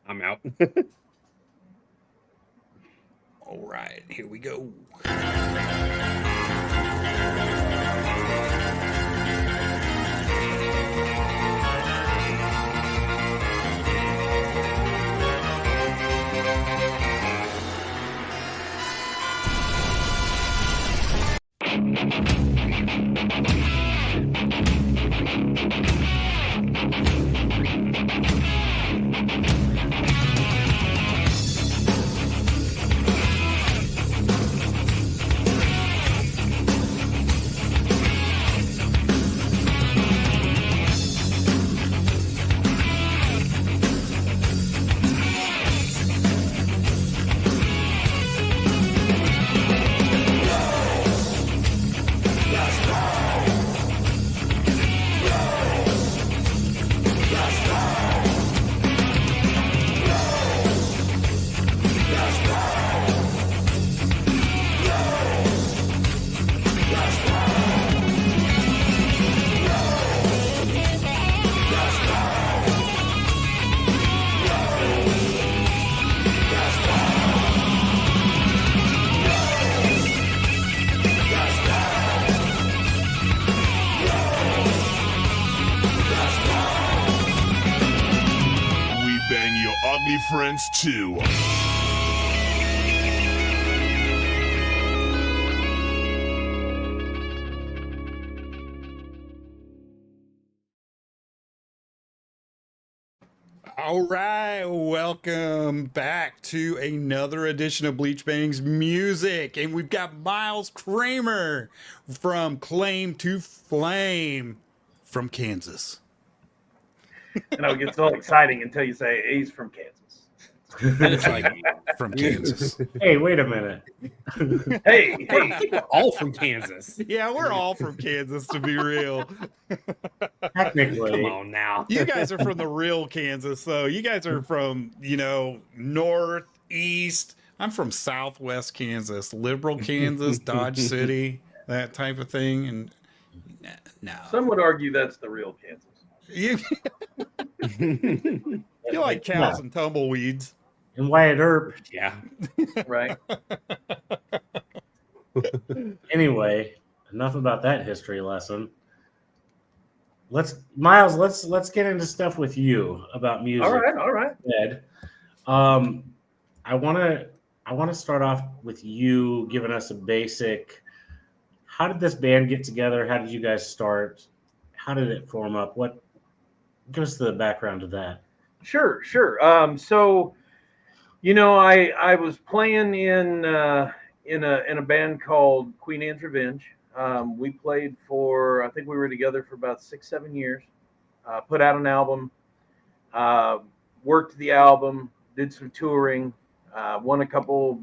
I'm out. All right, here we go. Ugly Friends 2. All right, welcome back to another edition of Bleach Bang's Music. And we've got Miles Kramer from Claim to Flame from Kansas. It gets all exciting until you say he's from Kansas. And it's like, from Kansas. Hey, wait a minute. Hey. We're all from Kansas. Yeah, we're all from Kansas, to be real. Technically. Come on now. You guys are from the real Kansas, though. You guys are from, north, east. I'm from southwest Kansas, liberal Kansas, Dodge City, that type of thing. And no. Some would argue that's the real Kansas. You like cows and tumbleweeds. And Wyatt Earp. Yeah. Right. Anyway, enough about that history lesson. Miles, let's get into stuff with you about music. All right. Ed. I want to start off with you giving us a basic. How did this band get together? How did you guys start? How did it form up? Give us the background of that. Sure. So, I was playing in a band called Queen Anne's Revenge. We played for, I think we were together for about 6-7 years. Put out an album, worked the album, did some touring, won a couple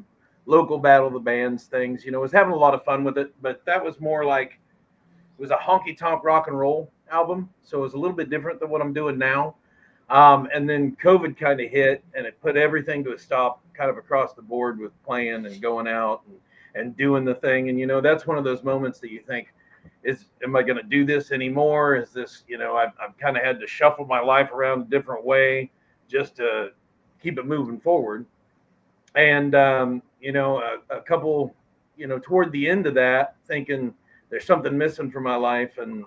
local Battle of the Bands things. Was having a lot of fun with it, but that was more like, it was a honky tonk rock and roll album. So it was a little bit different than what I'm doing now. And then COVID kind of hit, and it put everything to a stop kind of across the board with playing and going out and doing the thing. And, that's one of those moments that you think, am I going to do this anymore? Is this, I've kind of had to shuffle my life around a different way just to keep it moving forward. And, a couple, toward the end of that, thinking there's something missing from my life, and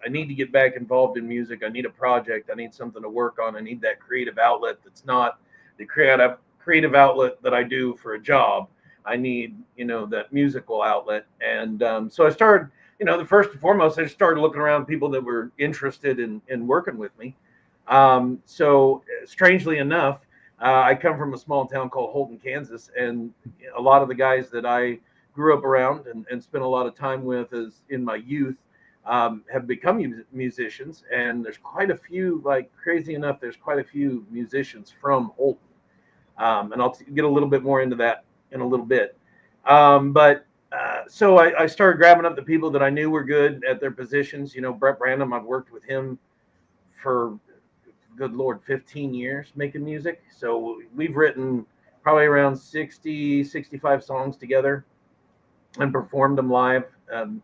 I need to get back involved in music. I need a project. I need something to work on. I need that creative outlet that's not the creative outlet that I do for a job. I need, that musical outlet. And so I started, the first and foremost, I just started looking around people that were interested in working with me. So strangely enough, I come from a small town called Holton, Kansas, and a lot of the guys that I grew up around and spent a lot of time with as in my youth have become musicians. And there's quite a few, like crazy enough, there's quite a few musicians from Holton. And I'll get a little bit more into that in a little bit. So I started grabbing up the people that I knew were good at their positions. Brett Branham, I've worked with him for, good Lord, 15 years making music. So we've written probably around 60, 65 songs together and performed them live,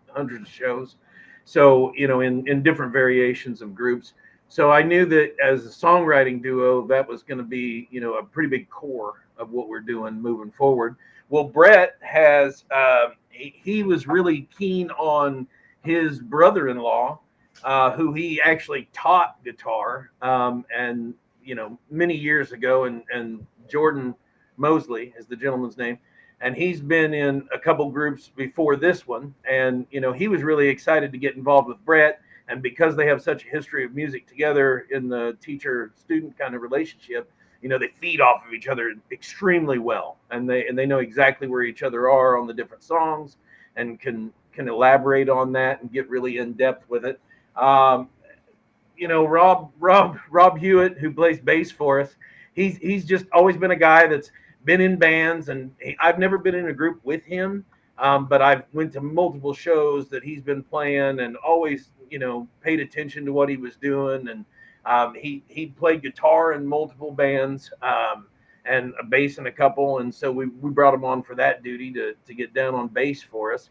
hundreds of shows. So, in different variations of groups. So I knew that as a songwriting duo, that was going to be, a pretty big core of what we're doing moving forward. Well, Brett has, he was really keen on his brother-in-law, who he actually taught guitar, and many years ago, and Jordan Mosley is the gentleman's name, and he's been in a couple groups before this one, and he was really excited to get involved with Brett, and because they have such a history of music together in the teacher-student kind of relationship, they feed off of each other extremely well, and they know exactly where each other are on the different songs, and can elaborate on that and get really in depth with it. Um, Rob Hewitt, who plays bass for us, he's just always been a guy that's been in bands, and I've never been in a group with him, but I've went to multiple shows that he's been playing, and always paid attention to what he was doing, and he played guitar in multiple bands, and a bass in a couple, and so we brought him on for that duty to get down on bass for us.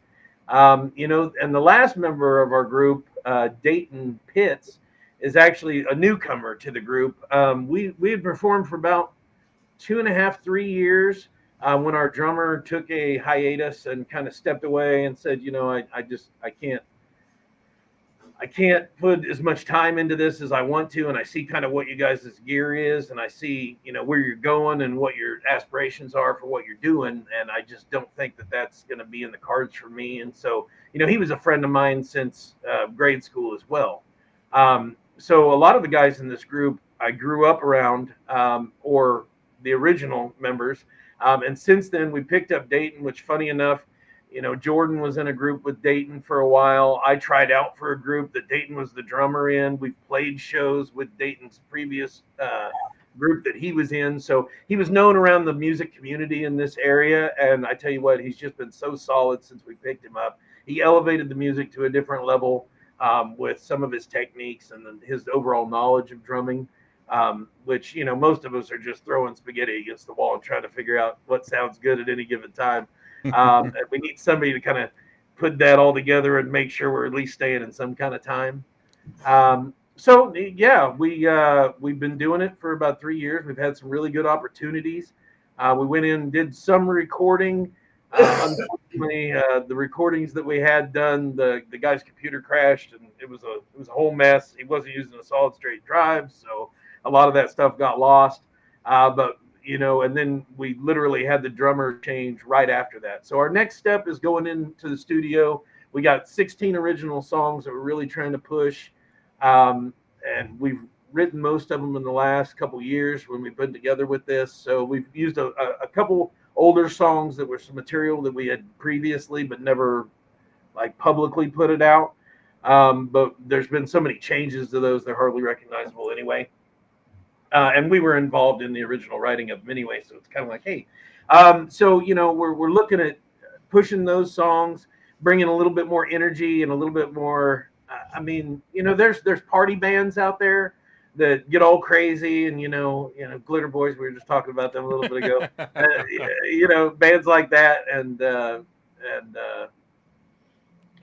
And the last member of our group, Dayton Pitts, is actually a newcomer to the group. We had performed for about 2.5, 3 years, when our drummer took a hiatus and kind of stepped away and said, I can't put as much time into this as I want to, and I see kind of what you guys' gear is, and I see where you're going and what your aspirations are for what you're doing, and I just don't think that that's going to be in the cards for me. And so he was a friend of mine since grade school as well. So a lot of the guys in this group I grew up around, or the original members, and since then we picked up Dayton, which, funny enough, Jordan was in a group with Dayton for a while. I tried out for a group that Dayton was the drummer in. We've played shows with Dayton's previous group that he was in. So he was known around the music community in this area. And I tell you what, he's just been so solid since we picked him up. He elevated the music to a different level, with some of his techniques and his overall knowledge of drumming, which, most of us are just throwing spaghetti against the wall and trying to figure out what sounds good at any given time. And we need somebody to kind of put that all together and make sure we're at least staying in some kind of time. So yeah, we've been doing it for about 3 years. We've had some really good opportunities. We went in and did some recording. Unfortunately, the recordings that we had done, the guy's computer crashed, and it was a whole mess. He wasn't using a solid straight drive, so a lot of that stuff got lost. But and then we literally had the drummer change right after that. So our next step is going into the studio. We got 16 original songs that we're really trying to push, and we've written most of them in the last couple years when we've been together with this. So we've used a couple older songs that were some material that we had previously but never like publicly put it out. But there's been so many changes to those, they're hardly recognizable anyway. And we were involved in the original writing of them anyway, so it's kind of like, hey. So we're looking at pushing those songs, bringing a little bit more energy and a little bit more. There's party bands out there that get all crazy, and Glitter Boys. We were just talking about them a little bit ago. Bands like that, and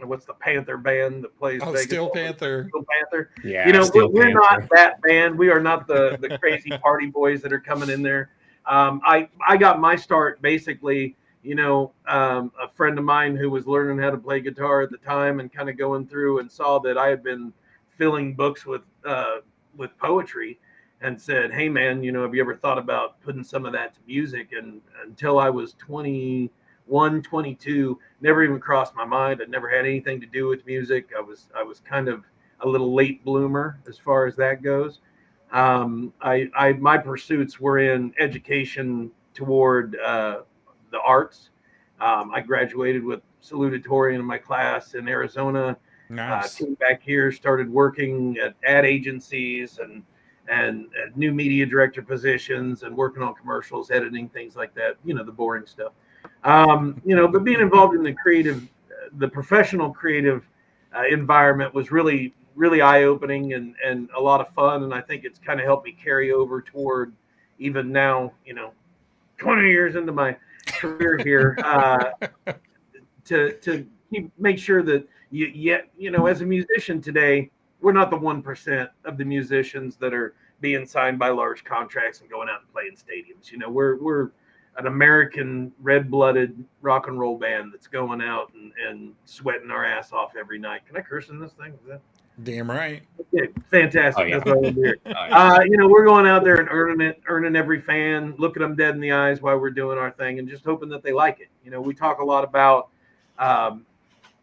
what's the Panther band that plays? Oh, Vegas? Steel Panther. Steel Panther. Yeah, We're not that band. We are not the crazy party boys that are coming in there. I got my start basically, a friend of mine who was learning how to play guitar at the time and kind of going through and saw that I had been filling books with poetry, and said, hey man, have you ever thought about putting some of that to music? And until I was 21, 22, never even crossed my mind. I never had anything to do with music. I was kind of a little late bloomer as far as that goes. My pursuits were in education toward the arts. I graduated with salutatorian in my class in Arizona. Nice. Came back here, started working at ad agencies and new media director positions, and working on commercials, editing, things like that. The boring stuff. But being involved in the professional creative environment was really, really eye-opening and a lot of fun. And I think it's kind of helped me carry over toward even now, 20 years into my career here, to make sure that as a musician today, we're not the 1% of the musicians that are being signed by large contracts and going out and playing stadiums. You know, we're an American red-blooded rock and roll band that's going out and sweating our ass off every night. Can I curse in this thing? Is that Damn right. yeah, fantastic? Oh, yeah. That's what I want to hear. Oh, yeah. You know, we're going out there and earning every fan, looking them dead in the eyes while we're doing our thing, and just hoping that they like it. You know, we talk a lot about um,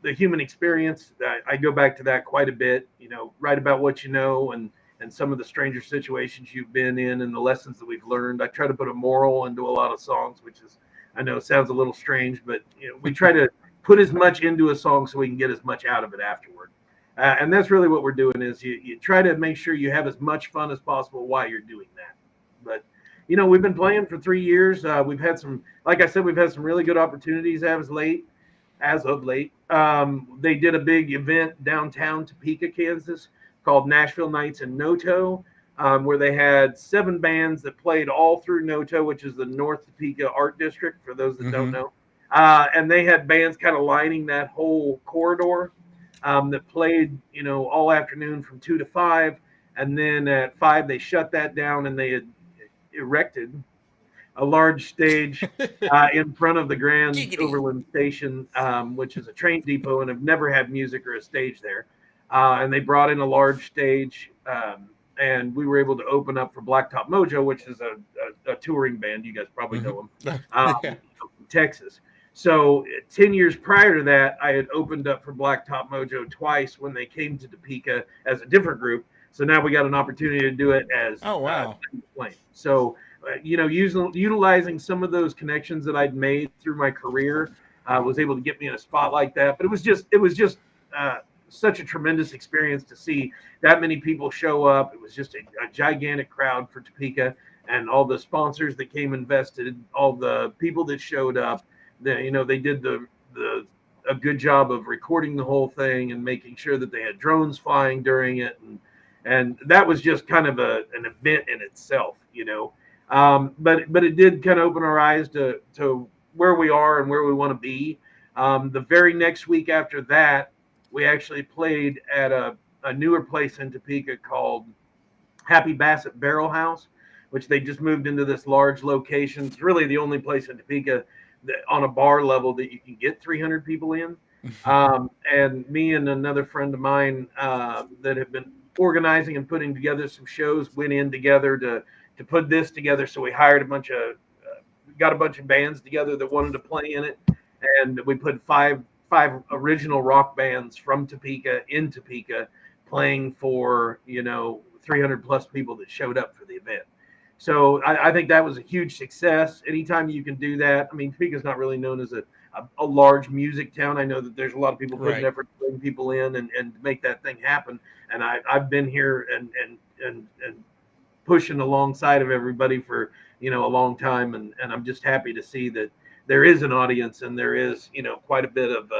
the human experience. I go back to that quite a bit. You know, write about what you know and some of the stranger situations you've been in and the lessons that we've learned. I try to put a moral into a lot of songs, which is I know sounds a little strange, but you know, we try to put as much into a song so we can get as much out of it afterward. And that's really what we're doing is you try to make sure you have as much fun as possible while you're doing that. But you know, we've been playing for 3 years. We've had some, like I said, we've had some really good opportunities as of late. They did a big event downtown Topeka, Kansas, called Nashville Nights in Noto, where they had 7 bands that played all through Noto, which is the North Topeka Art District, for those that don't know. And they had bands kind of lining that whole corridor that played, you know, all afternoon from 2 to 5. And then at 5, they shut that down and they had erected a large stage in front of the Grand Giggity. Overland Station, which is a train depot, and have never had music or a stage there. And they brought in a large stage, and we were able to open up for Blacktop Mojo, which is a touring band. You guys probably know them, Yeah. from Texas. So 10 years prior to that, I had opened up for Blacktop Mojo twice when they came to Topeka as a different group. So now we got an opportunity to do it as Oh, wow. Flame. So you know, utilizing some of those connections that I'd made through my career was able to get me in a spot like that. But it was just such a tremendous experience to see that many people show up. It was just a gigantic crowd for Topeka, and all the sponsors that came invested, all the people that showed up. You know, they did a good job of recording the whole thing and making sure that they had drones flying during it, and that was just kind of an event in itself, you know. But it did kind of open our eyes to where we are and where we want to be. The very next week after that, we actually played at a newer place in Topeka called Happy Bassett Barrel House, which they just moved into this large location. It's really the only place in Topeka that, on a bar level, that you can get 300 people in. And me and another friend of mine that have been organizing and putting together some shows went in together to put this together. So we hired got a bunch of bands together that wanted to play in it, and we put five original rock bands from Topeka in Topeka playing for, you know, 300 plus people that showed up for the event. So I think that was a huge success. Anytime you can do that, I mean, Topeka's not really known as a large music town. I know that there's a lot of people putting Right. effort to bring people in and make that thing happen. And I've been here and pushing alongside of everybody for, you know, a long time, and I'm just happy to see that there is an audience and there is, you know, quite a bit of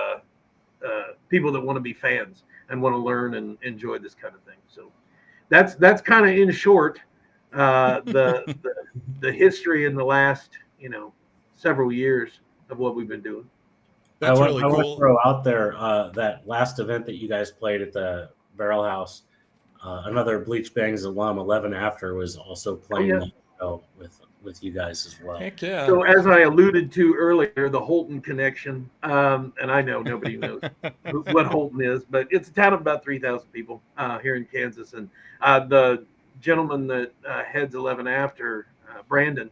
people that want to be fans and want to learn and enjoy this kind of thing. So that's kind of in short the history in the last, you know, several years of what we've been doing. That's I really want to cool. throw out there that last event that you guys played at the Barrel House. Another Bleach Bangs alum, 11 After, was also playing yeah. that show with you guys as well. Heck yeah. So as I alluded to earlier, the Holton connection, and I know nobody knows what Holton is, but it's a town of about 3,000 people here in Kansas. And the gentleman that heads 11 After, Brandon,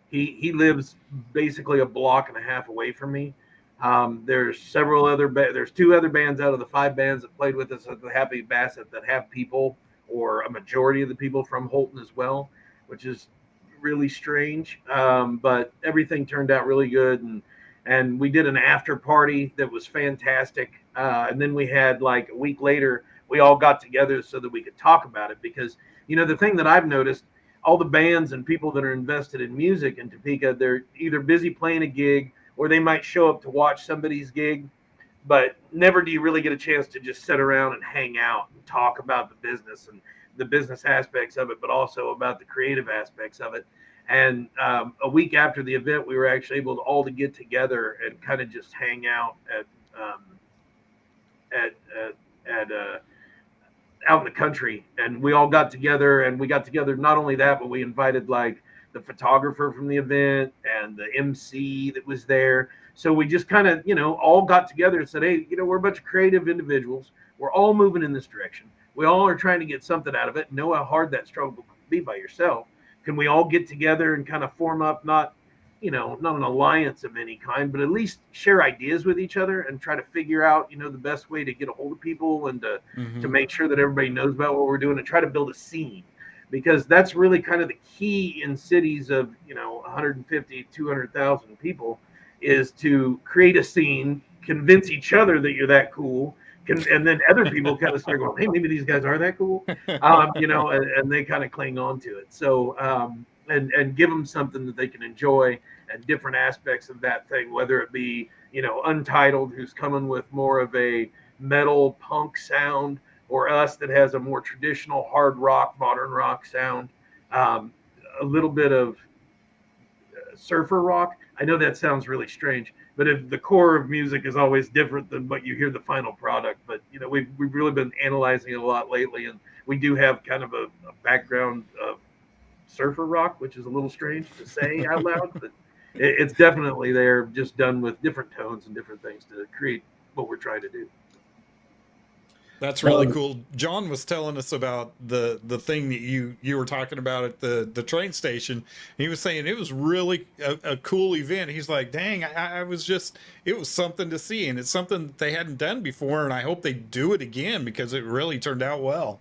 he lives basically a block and a half away from me. There's several other there's 2 other bands out of the 5 bands that played with us at the Happy Bassett that have people, or a majority of the people, from Holton as well, which is really strange. But everything turned out really good, and we did an after party that was fantastic. And then we had, like, a week later, we all got together so that we could talk about it, because, you know, the thing that I've noticed, all the bands and people that are invested in music in Topeka, they're either busy playing a gig or they might show up to watch somebody's gig, but never do you really get a chance to just sit around and hang out and talk about the business and the business aspects of it, but also about the creative aspects of it. And a week after the event, we were actually able to all to get together and kind of just hang out at out in the country, and we all got together, and we got together. Not only that, but we invited like the photographer from the event and the MC that was there. So we just kind of, all got together and said, hey, we're a bunch of creative individuals. We're all moving in this direction. We all are trying to get something out of it. Know how hard that struggle can be by yourself. Can we all get together and kind of form up, not an alliance of any kind, but at least share ideas with each other and try to figure out, the best way to get a hold of people and to make sure that everybody knows about what we're doing and try to build a scene. Because that's really kind of the key in cities of 150, 200,000 people, is to create a scene, convince each other that you're that cool, and then other people kind of start going, hey, maybe these guys are that cool, and they kind of cling on to it. So and give them something that they can enjoy, and different aspects of that thing, whether it be Untitled, who's coming with more of a metal punk sound, or us that has a more traditional hard rock, modern rock sound, a little bit of surfer rock. I know that sounds really strange, but if the core of music is always different than what you hear the final product. But we've really been analyzing it a lot lately, and we do have kind of a background of surfer rock, which is a little strange to say out loud, but it's definitely there, just done with different tones and different things to create what we're trying to do. That's really cool. John was telling us about the thing that you were talking about at the train station. He was saying it was really a cool event. He's like, dang, it was something to see, and it's something that they hadn't done before, and I hope they do it again because it really turned out well.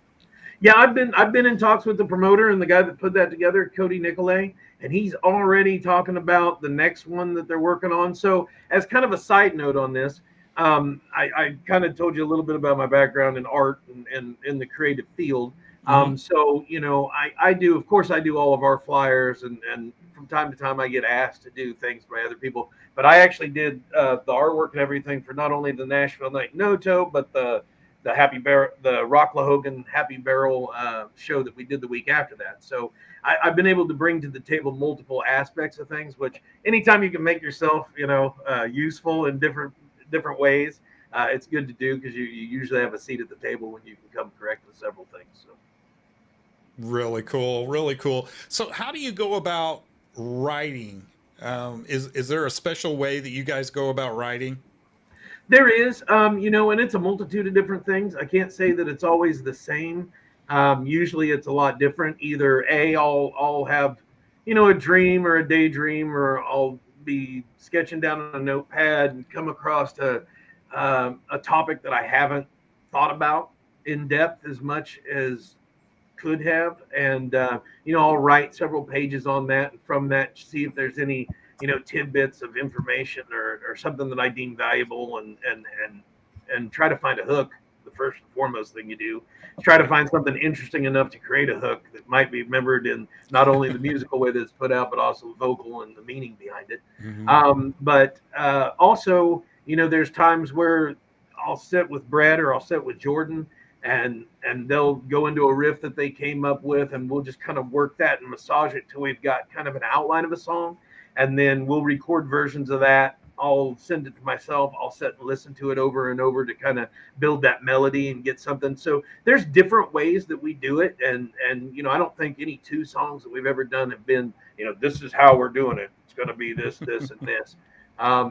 Yeah, I've been in talks with the promoter and the guy that put that together, Cody Nicolay, and he's already talking about the next one that they're working on. So as kind of a side note on this, I kind of told you a little bit about my background in art and in the creative field. So, I do, of course, I do all of our flyers, and from time to time I get asked to do things by other people. But I actually did the artwork and everything for not only the Nashville Night No-Toe, but the Rock LaHogan Happy Barrel show that we did the week after that. So I've been able to bring to the table multiple aspects of things, which anytime you can make yourself, useful in different ways, it's good to do, because you usually have a seat at the table when you can come correct with several things. So really cool. So how do you go about writing? Is there a special way that you guys go about writing? There is, and it's a multitude of different things. I can't say that it's always the same. Usually it's a lot different. Either I'll have, a dream or a daydream, or I'll be sketching down on a notepad and come across a topic that I haven't thought about in depth as much as could have, and I'll write several pages on that, and from that see if there's any tidbits of information or something that I deem valuable, and try to find a hook. The first and foremost thing you do is try to find something interesting enough to create a hook that might be remembered in not only the musical way that it's put out, but also the vocal and the meaning behind it. But also, there's times where I'll sit with Brad or I'll sit with Jordan, and they'll go into a riff that they came up with, and we'll just kind of work that and massage it till we've got kind of an outline of a song, and then we'll record versions of that. I'll send it to myself. I'll sit and listen to it over and over to kind of build that melody and get something. So there's different ways that we do it. And I don't think any two songs that we've ever done have been, this is how we're doing it. It's going to be this, this, and this.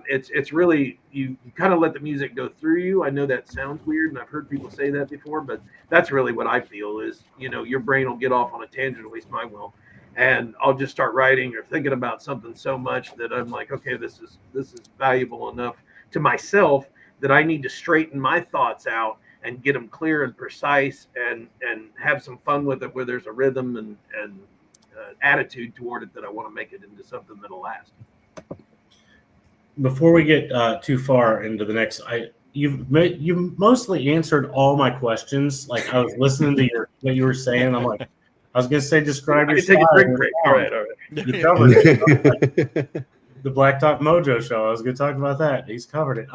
It's really, you kind of let the music go through you. I know that sounds weird, and I've heard people say that before, but that's really what I feel is, your brain will get off on a tangent, at least mine will. And I'll just start writing or thinking about something so much that I'm like, okay, this is valuable enough to myself that I need to straighten my thoughts out and get them clear and precise, and have some fun with it, where there's a rhythm and attitude toward it that I want to make it into something that'll last. Before we get too far into the next, you've mostly answered all my questions. Like, I was listening to what you were saying. I'm like, I was gonna say, describe your style. Take a drink break. All right. You covered it. The Black Talk Mojo show. I was gonna talk about that. He's covered it.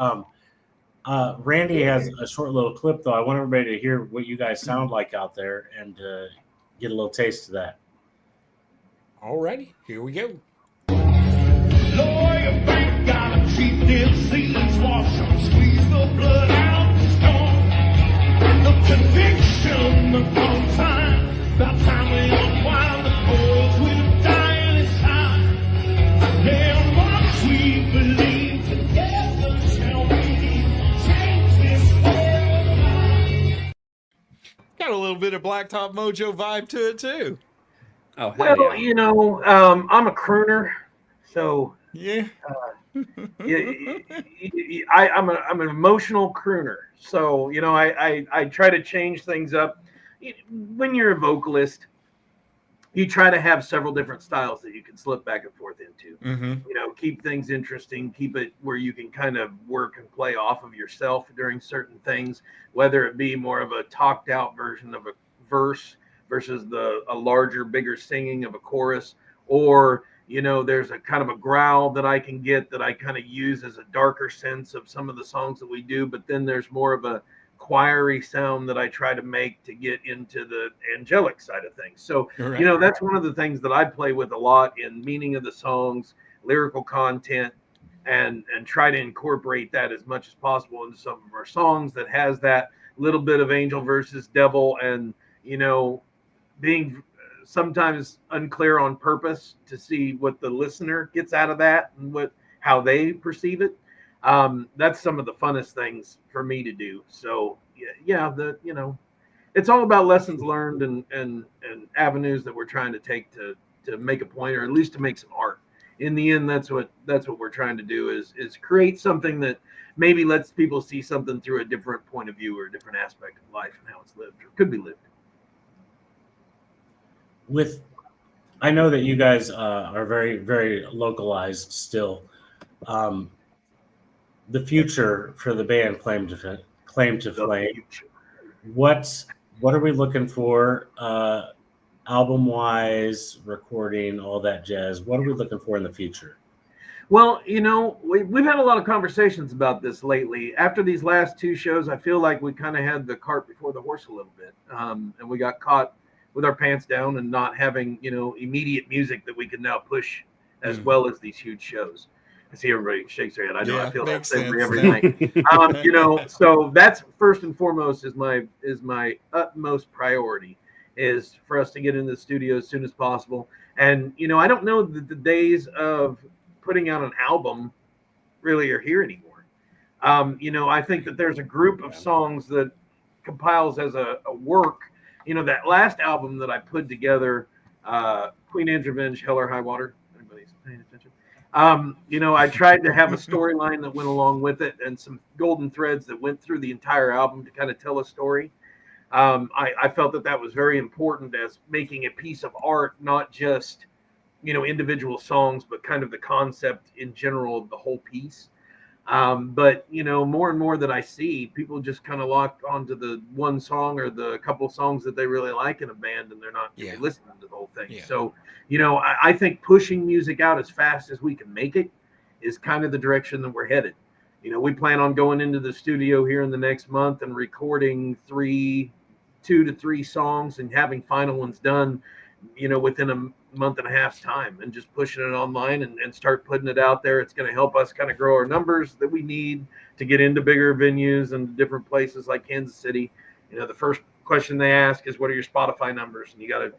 Randy has a short little clip, though. I want everybody to hear what you guys sound like out there and get a little taste of that. Alrighty, here we go. Lawyer bank got a cheap disease, wash 'em, squeeze the blood out the stone. conviction upon time. About time we unwind the cords we've dying inside. Now once we believe together shall we change this world. Got a little bit of Blacktop Mojo vibe to it too. Oh, hell Well, yeah. you know, I'm a crooner, so Yeah. I'm an emotional crooner. So you know, I try to change things up. When you're a vocalist, you try to have several different styles that you can slip back and forth into. Mm-hmm. You know, keep things interesting, keep it where you can kind of work and play off of yourself during certain things, whether it be more of a talked out version of a verse versus a larger, bigger singing of a chorus, or you know, there's a kind of a growl that I can get that I kind of use as a darker sense of some of the songs that we do, but then there's more of a choiry sound that I try to make to get into the angelic side of things. So, Right. you know, that's one of the things that I play with a lot in meaning of the songs, lyrical content, and try to incorporate that as much as possible into some of our songs that has that little bit of angel versus devil, and you know, being sometimes unclear on purpose to see what the listener gets out of that and what how they perceive it. That's some of the funnest things for me to do. So yeah, the you know, it's all about lessons learned and avenues that we're trying to take to make a point, or at least to make some art. In the end, that's what we're trying to do is create something that maybe lets people see something through a different point of view or a different aspect of life and how it's lived or could be lived. With, I know that you guys are very, very localized still. Um, the future for the band claim to The flame. future. What what are we looking for? Album wise, recording, all that jazz. What are we looking for in the future? Well, you know, we've had a lot of conversations about this lately. After these last two shows, I feel like we kind of had the cart before the horse a little bit, and we got caught with our pants down and not having, you know, immediate music that we can now push as well as these huge shows. I see everybody shakes their head. I know I Yeah, feel that makes same way sense. every night. You know, so that's first and foremost is my utmost priority is for us to get into the studio as soon as possible. And you know, I don't know that the days of putting out an album really are here anymore. You know, I think that there's a group of songs that compiles as a work. You know, that last album that I put together, Queen Anne's Revenge, Hell or High Water. Anybody's paying attention? You know, I tried to have a storyline that went along with it and some golden threads that went through the entire album to kind of tell a story. I felt that that was very important as making a piece of art, not just you know individual songs, but kind of the concept in general of the whole piece. But you know, more and more that I see, people just kind of lock onto the one song or the couple songs that they really like in a band, and they're not really listening to the whole thing. Yeah. So, you know, I think pushing music out as fast as we can make it is kind of the direction that we're headed. You know, we plan on going into the studio here in the next month and recording 2 to 3 songs and having final ones done, you know, within a month and a half's time, and just pushing it online and start putting it out there. It's going to help us kind of grow our numbers that we need to get into bigger venues and different places like Kansas City. You know, the first question they ask is, what are your Spotify numbers? And you gotta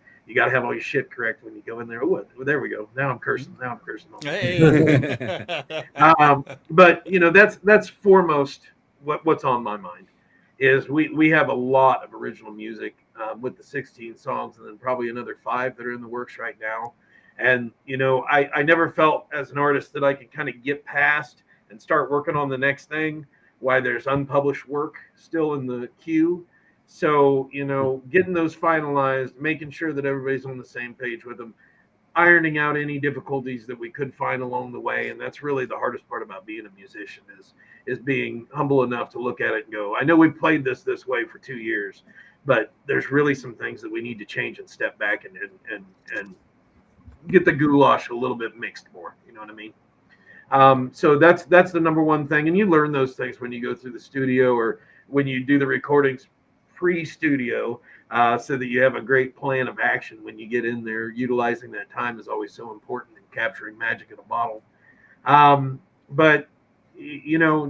have all your shit correct when you go in there. Oh, there we go. Now I'm cursing. Hey. But you know, that's foremost what's on my mind is we have a lot of original music with the 16 songs, and then probably another 5 that are in the works right now. And you know, I never felt as an artist that I could kind of get past and start working on the next thing while there's unpublished work still in the queue. So you know, getting those finalized, making sure that everybody's on the same page with them, ironing out any difficulties that we could find along the way. And that's really the hardest part about being a musician is being humble enough to look at it and go, I know we've played this way for 2 years, but there's really some things that we need to change and step back and get the goulash a little bit mixed more. You know what I mean? So that's the number one thing. And you learn those things when you go through the studio or when you do the recordings pre-studio, so that you have a great plan of action when you get in there. Utilizing that time is always so important in capturing magic in a bottle. But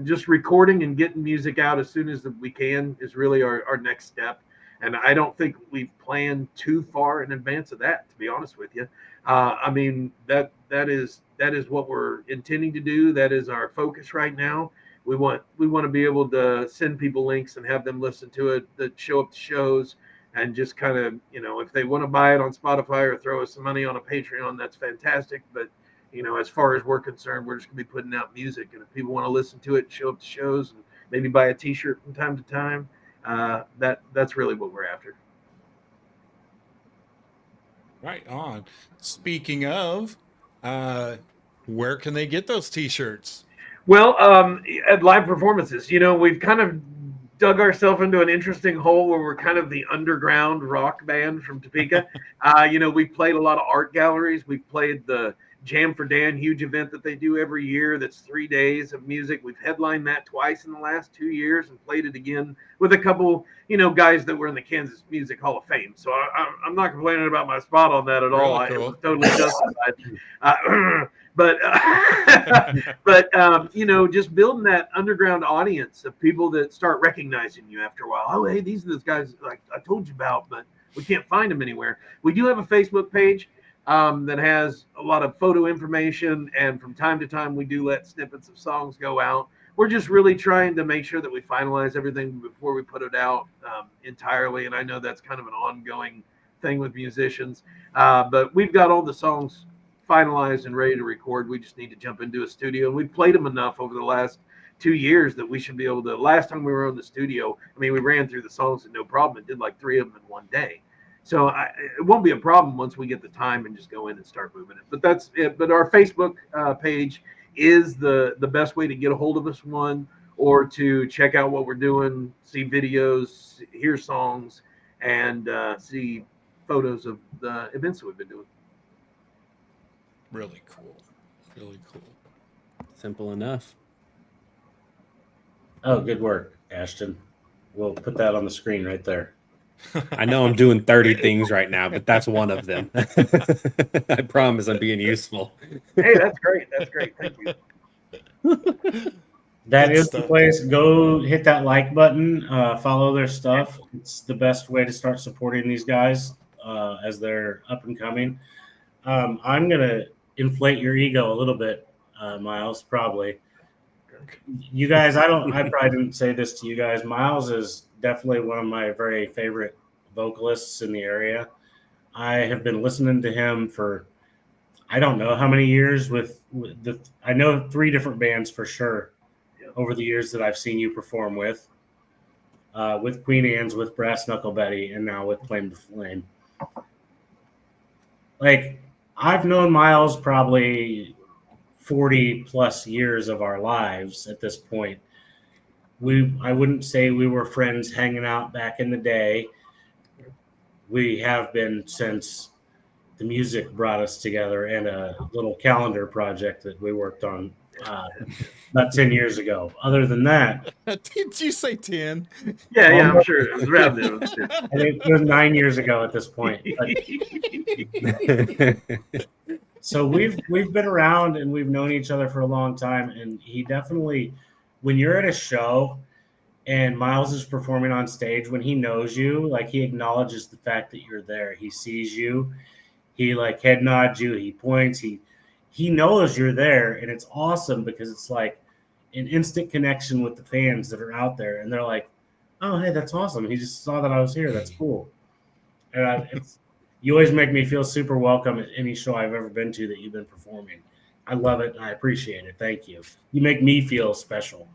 just recording and getting music out as soon as we can is really our next step. And I don't think we've planned too far in advance of that, to be honest with you. I mean, that is what we're intending to do. That is our focus right now. We want to be able to send people links and have them listen to it, that show up to shows, and just kind of, if they want to buy it on Spotify or throw us some money on a Patreon, that's fantastic. But as far as we're concerned, we're just gonna be putting out music, and if people want to listen to it, show up to shows, and maybe buy a T-shirt from time to time, that's really what we're after. Right on. Speaking of, where can they get those T-shirts? Well, at live performances, we've kind of dug ourselves into an interesting hole where we're kind of the underground rock band from Topeka. We've played a lot of art galleries. We've played the Jam for Dan huge event that they do every year. That's 3 days of music. We've headlined that twice in the last 2 years and played it again with a couple, guys that were in the Kansas Music Hall of Fame. So I'm not complaining about my spot on that at all. Really It cool. was totally justified. But just building that underground audience of people that start recognizing you after a while. Oh, hey, these are those guys like I told you about, but we can't find them anywhere. We do have a Facebook page that has a lot of photo information, and from time to time we do let snippets of songs go out. We're just really trying to make sure that we finalize everything before we put it out entirely, and I know that's kind of an ongoing thing with musicians, but we've got all the songs finalized and ready to record. We just need to jump into a studio, and we've played them enough over the last 2 years that we should be able to. Last time we were in the studio, I mean, we ran through the songs and no problem. It did like 3 of them in one day. So it won't be a problem once we get the time and just go in and start moving it. But that's it. But our Facebook page is the best way to get a hold of us, one, or to check out what we're doing, see videos, hear songs, and see photos of the events that we've been doing. Really cool. Really cool. Simple enough. Oh, good work, Ashton. We'll put that on the screen right there. I know I'm doing 30 things right now, but that's one of them. I promise I'm being useful. Hey, that's great. That's great. Thank you. That Good is stuff. the place. Go hit that like button. Follow their stuff. It's the best way to start supporting these guys as they're up and coming. I'm gonna inflate your ego a little bit, Miles. Probably. You guys, I probably didn't say this to you guys. Miles is definitely one of my very favorite vocalists in the area. I have been listening to him for I don't know how many years I know 3 different bands for sure over the years that I've seen you perform with Queen Anne's, with Brass Knuckle Betty, and now with Claim to Flame. Like, I've known Miles probably 40 plus years of our lives at this point. I wouldn't say we were friends hanging out back in the day. We have been since the music brought us together, and a little calendar project that we worked on about 10 years ago. Other than that, Did you say 10? Yeah, I'm sure it was around there. I think it was 9 years ago at this point. So we've been around and we've known each other for a long time. And he definitely, when you're at a show and Miles is performing on stage, when he knows you, like, he acknowledges the fact that you're there. He sees you. He like head nods you. He points. He knows you're there, and it's awesome because it's like an instant connection with the fans that are out there, and they're like, "Oh, hey, that's awesome. He just saw that I was here. That's cool." And you always make me feel super welcome at any show I've ever been to that you've been performing. I love it. And I appreciate it. Thank you. You make me feel special.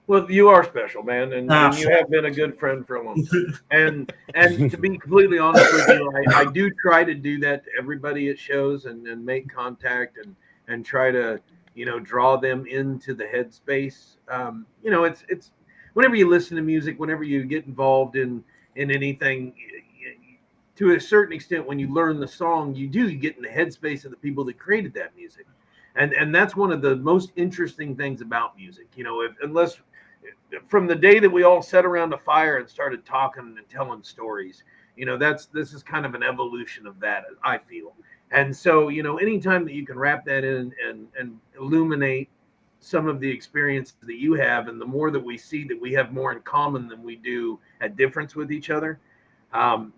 Well, you are special, man, and you have been a good friend for a long time. And to be completely honest with you, I do try to do that to everybody at shows and make contact and try to draw them into the headspace. It's whenever you listen to music, whenever you get involved in anything, to a certain extent, when you learn the song, you get in the headspace of the people that created that music. And that's one of the most interesting things about music. Unless from the day that we all sat around a fire and started talking and telling stories, this is kind of an evolution of that, I feel. And so, anytime that you can wrap that in and illuminate some of the experiences that you have, and the more that we see that we have more in common than we do at difference with each other,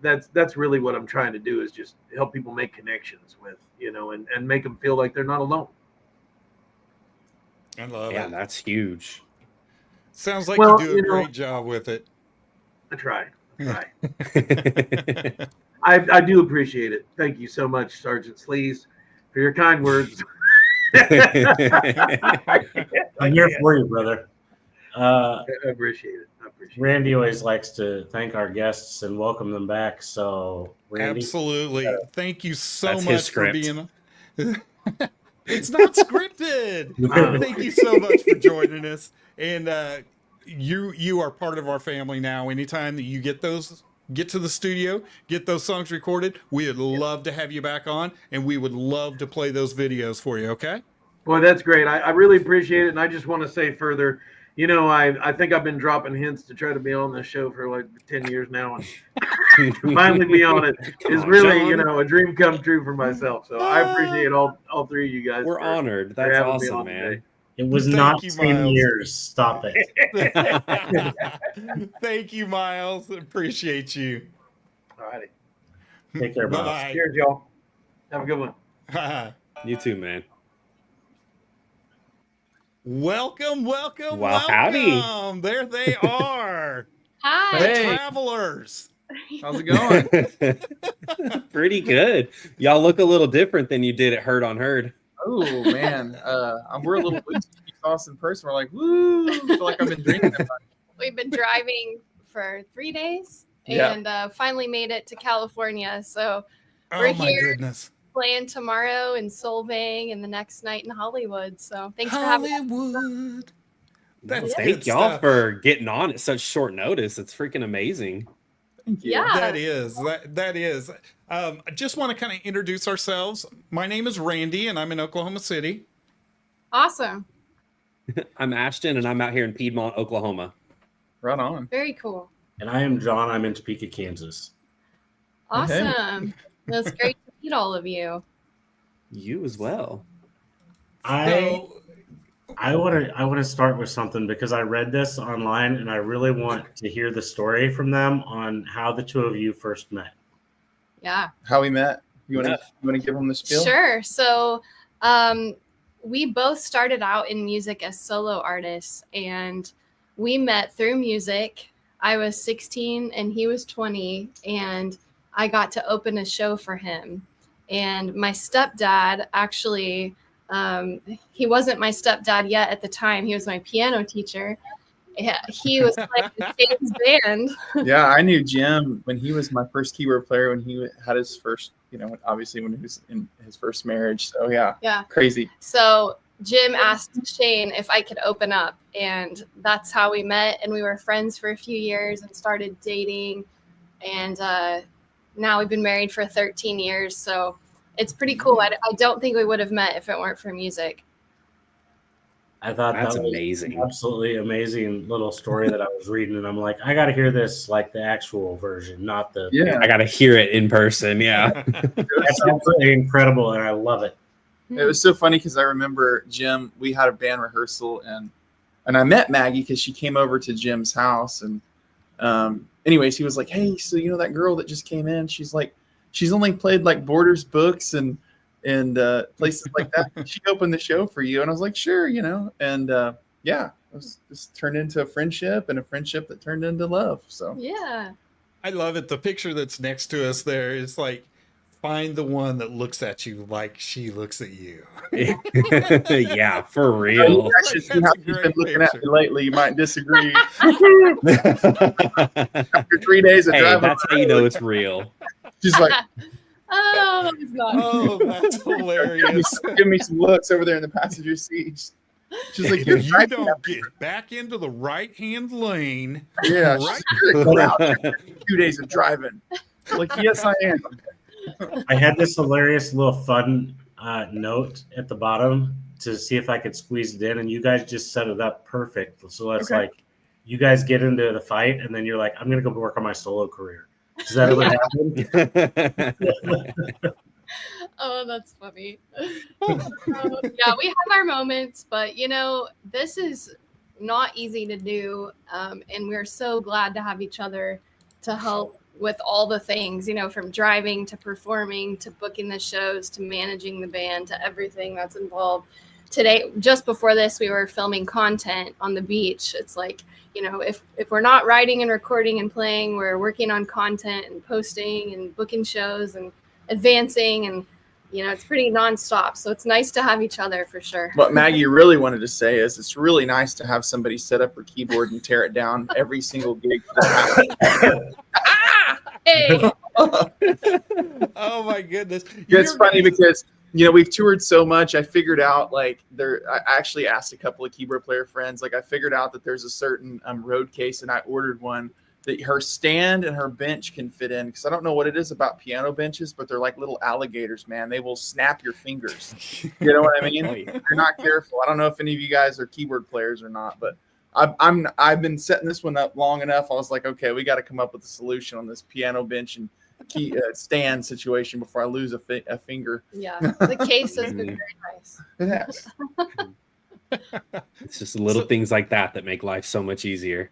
that's really what I'm trying to do, is just help people make connections with, and make them feel like they're not alone. I love Yeah, it. that's huge. Sounds like Well, you do a great job with it. I try. I do appreciate it. Thank you so much, Sergeant Sleaze, for your kind words. I'm here for you, brother. I appreciate it. Randy always likes to thank our guests and welcome them back. So, Randy, Absolutely. Thank you so That's his much for script. being. It's not scripted. Thank you so much for joining us. And you are part of our family now. Anytime that you get to the studio, get those songs recorded, we would love to have you back on, and we would love to play those videos for you. Okay. Boy, that's great. I really appreciate it. And I just want to say further, I think I've been dropping hints to try to be on this show for like 10 years now. And finally be on it is really, John. a dream come true for myself. So I appreciate all three of you guys. We're honored. That's having me awesome, on man. today. it was Thank not you, 10 Miles. years. Stop it. Thank you, Miles. Appreciate you. All righty. Take care, Miles. Bye Cheers, y'all. Have a good one. bye. You too, man. Welcome. Well, howdy. There they are. Hi. The Hey. Travelers. How's it going? Pretty good. Y'all look a little different than you did at Herd on Herd. Oh man, we're a little loose. You saw us in person. We're like, woo! I feel like I've been drinking. That much. We've been driving for 3 days Yeah. and finally made it to California. So Oh We're my here. goodness. playing tomorrow in Solvang and the next night in Hollywood. So thanks for having us. Hollywood. That's Thank good y'all stuff. for getting on at such short notice. It's freaking amazing. Thank you. Yeah. That is. I just want to kind of introduce ourselves. My name is Randy, and I'm in Oklahoma City. Awesome. I'm Ashton, and I'm out here in Piedmont, Oklahoma. Right on. Very cool. And I am John. I'm in Topeka, Kansas. Awesome. That's great to meet all of you. You as well. So, I want to start with something because I read this online and I really want to hear the story from them on how the two of you first met. Yeah. How we met? You want to give them the spiel? Sure. So we both started out in music as solo artists, and we met through music. I was 16 and he was 20, and I got to open a show for him. And my stepdad actually, he wasn't my stepdad yet at the time. He was my piano teacher. He was playing in Shane's band. Yeah, I knew Jim when he was my first keyboard player when he had his first, obviously when he was in his first marriage. So yeah, crazy. So Jim asked Shane if I could open up, and that's how we met. And we were friends for a few years and started dating. And now we've been married for 13 years. So it's pretty cool. I don't think we would have met if it weren't for music. I thought That's that was amazing. absolutely amazing little story that I was reading, and I'm like, I got to hear this like the actual version, not the. Yeah, I got to hear it in person. Yeah. That's absolutely incredible, and I love it. it was so funny because I remember Jim. We had a band rehearsal and I met Maggie because she came over to Jim's house and anyways he was like, hey, so that girl that just came in, she's only played like Borders books and places like that. She opened the show for you, and I was like, sure, and yeah, it was just turned into a friendship, and a friendship that turned into love. So Yeah. I love it. The picture that's next to us there is like, find the one that looks at you like she looks at you. Yeah, for real. I should see how That's a she's been great looking at picture. me lately. You might disagree. After 3 days of Hey, driving, that's how you know it's real. she's like, Oh, that was not. Oh, that's hilarious. give me some looks over there in the passenger seat. She's like, If you don't get back into the right-hand lane, yeah, right? go out after 2 days of driving. Like, yes, I am. I had this hilarious little fun note at the bottom to see if I could squeeze it in, and you guys just set it up perfect. So it's Okay. like you guys get into the fight, and then you're like, I'm gonna go work on my solo career. Does that ever happen? Oh, that's funny. Yeah, we have our moments, but this is not easy to do. And we're so glad to have each other to help with all the things, from driving to performing to booking the shows to managing the band to everything that's involved. Today, just before this, we were filming content on the beach. It's like, if we're not writing and recording and playing, we're working on content and posting and booking shows and advancing, and it's pretty nonstop. So it's nice to have each other for sure. What Maggie really wanted to say is it's really nice to have somebody set up her keyboard and tear it down every single gig. Hey, Oh my goodness. It's funny because we've toured so much. I figured out I actually asked a couple of keyboard player friends. I figured out that there's a certain road case, and I ordered one that her stand and her bench can fit in, because I don't know what it is about piano benches, but they're like little alligators, man. They will snap your fingers. You know what I mean? If you're not careful. I don't know if any of you guys are keyboard players or not, but I've been setting this one up long enough. I was like, okay, we got to come up with a solution on this piano bench and key stand situation before I lose a finger. yeah, the case has been very nice. It has. It's just little things like that make life so much easier.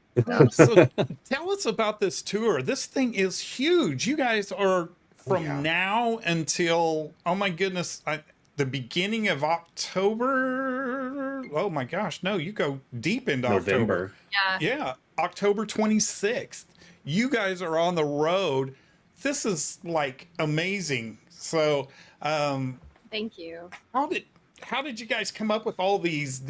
So tell us about this tour. This thing is huge. You guys are from now until, oh my goodness, the beginning of October. Oh my gosh, no, you go deep into October. Yeah, October 26th. You guys are on the road. This is like amazing. So, thank you. How did you guys come up with all these?